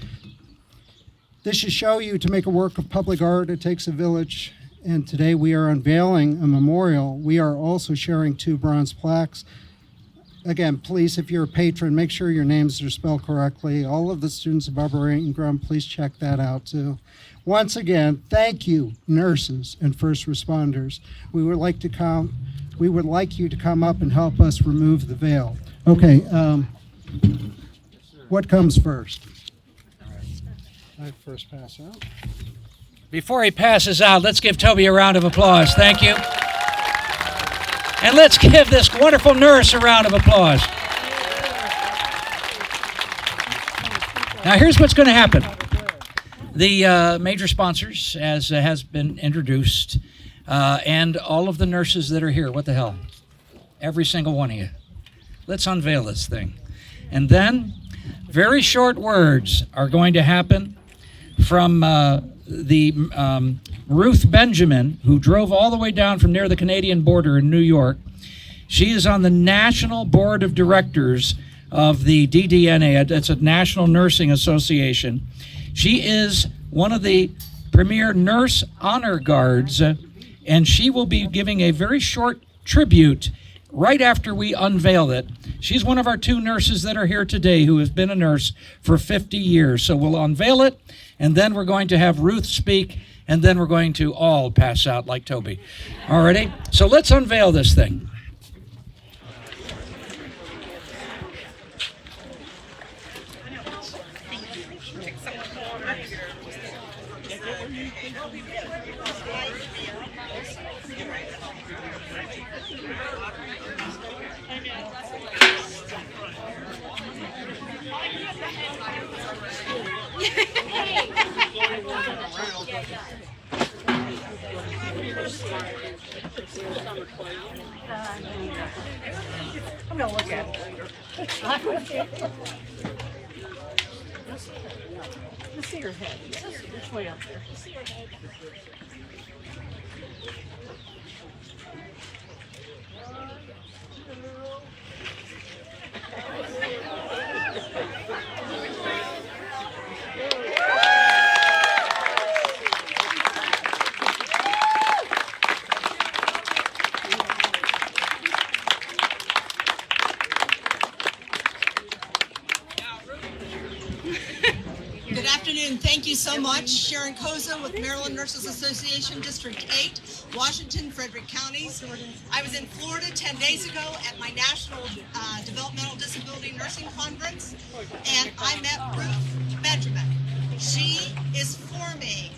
This should show you to make a work of public art, it takes a village. And today we are unveiling a memorial. We are also sharing 2 bronze plaques. Again, please, if you're a patron, make sure your names are spelled correctly. All of the students of Arboretum Ground, please check that out too. Once again, thank you, nurses and first responders. We would like you to come up and help us remove the veil. Okay, what comes first? I first pass out. Before he passes out, let's give Toby a round of applause. Thank you. And let's give this wonderful nurse a round of applause. Now, here's what's going to happen. The major sponsors, as has been introduced, and all of the nurses that are here, what the hell? Every single one of you. Let's unveil this thing. And then, very short words are going to happen from the Ruth Benjamin, who drove all the way down from near the Canadian border in New York. She is on the National Board of Directors of the DDNA. It's a National Nursing Association. She is one of the premier nurse honor guards, and she will be giving a very short tribute right after we unveil it. She's one of our 2 nurses that are here today who has been a nurse for 50 years. So we'll unveil it, and then we're going to have Ruth speak, and then we're going to all pass out like Toby. Alrighty? So let's unveil this thing. I'm gonna look at it. Let's see your head. Which way up there? See your head. Good afternoon. Thank you so much. Sharon Koza with Maryland Nurses Association, District 8, Washington, Frederick counties. I was in Florida 10 days ago at my National Developmental Disability Nursing Conference, and I met Ruth Benjamin. She is forming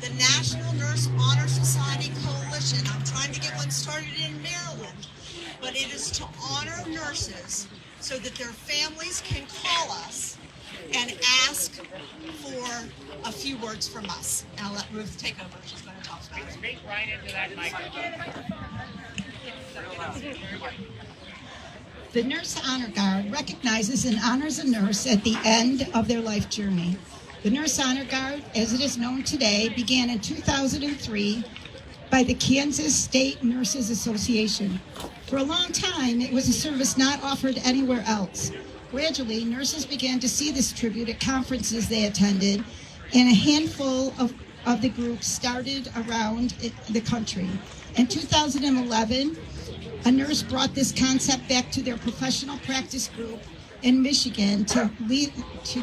the National Nurse Honor Society Coalition. I'm trying to get one started in Maryland, but it is to honor nurses so that their families can call us and ask for a few words from us. And I'll let Ruth take over. She's going to talk about it. Speak right into that microphone. The Nurse Honor Guard recognizes and honors a nurse at the end of their life journey. The Nurse Honor Guard, as it is known today, began in 2003 by the Kansas State Nurses Association. For a long time, it was a service not offered anywhere else. Gradually, nurses began to see this tribute at conferences they attended, and a handful of the groups started around the country. In 2011, a nurse brought this concept back to their professional practice group in Michigan to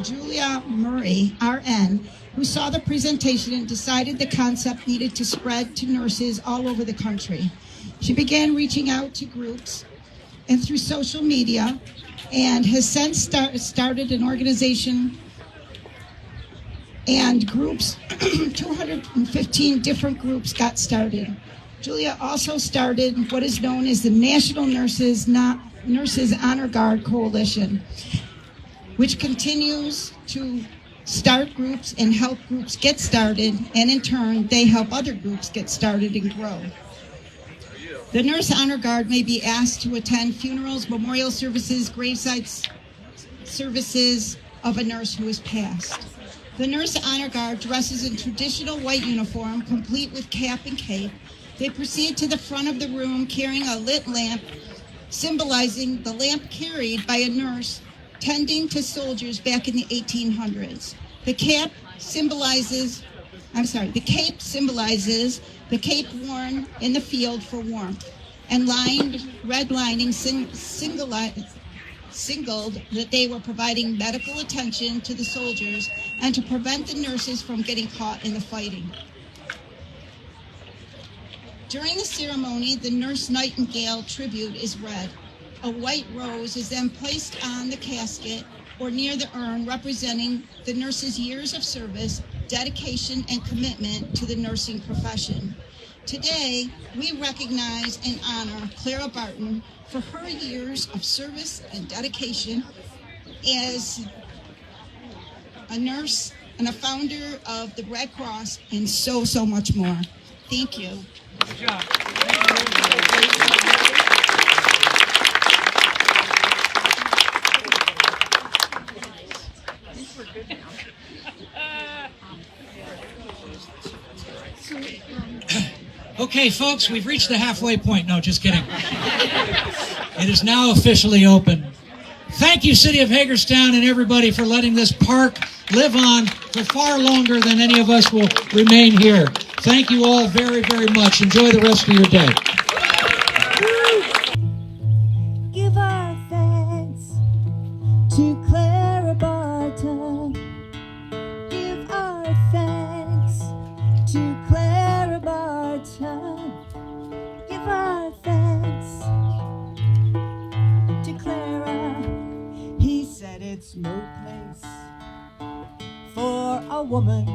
Julia Murray, RN, who saw the presentation and decided the concept needed to spread to nurses all over the country. She began reaching out to groups and through social media, and has since started an organization and groups, 215 different groups got started. Julia also started what is known as the National Nurses Honor Guard Coalition, which continues to start groups and help groups get started, and in turn, they help other groups get started and grow. The Nurse Honor Guard may be asked to attend funerals, memorial services, graveside services of a nurse who has passed. The Nurse Honor Guard dresses in traditional white uniform, complete with cap and cape. They proceed to the front of the room carrying a lit lamp, symbolizing the lamp carried by a nurse tending to soldiers back in the 1800s. The cape symbolizes the cape worn in the field for warmth, and red lining singled that they were providing medical attention to the soldiers and to prevent the nurses from getting caught in the fighting. During the ceremony, the Nurse Nightingale tribute is read. A white rose is then placed on the casket or near the urn, representing the nurse's years of service, dedication, and commitment to the nursing profession. Today, we recognize and honor Clara Barton for her years of service and dedication as a nurse and a founder of the Red Cross, and so much more. Thank you. Good job. Okay, folks, we've reached the halfway point. No, just kidding. It is now officially open. Thank you, City of Hagerstown, and everybody for letting this park live on for far longer than any of us will remain here. Thank you all very, very much. Enjoy the rest of your day. Give our thanks to Clara Barton. Give our thanks to Clara Barton. Give our thanks to Clara. He said it's no place for a woman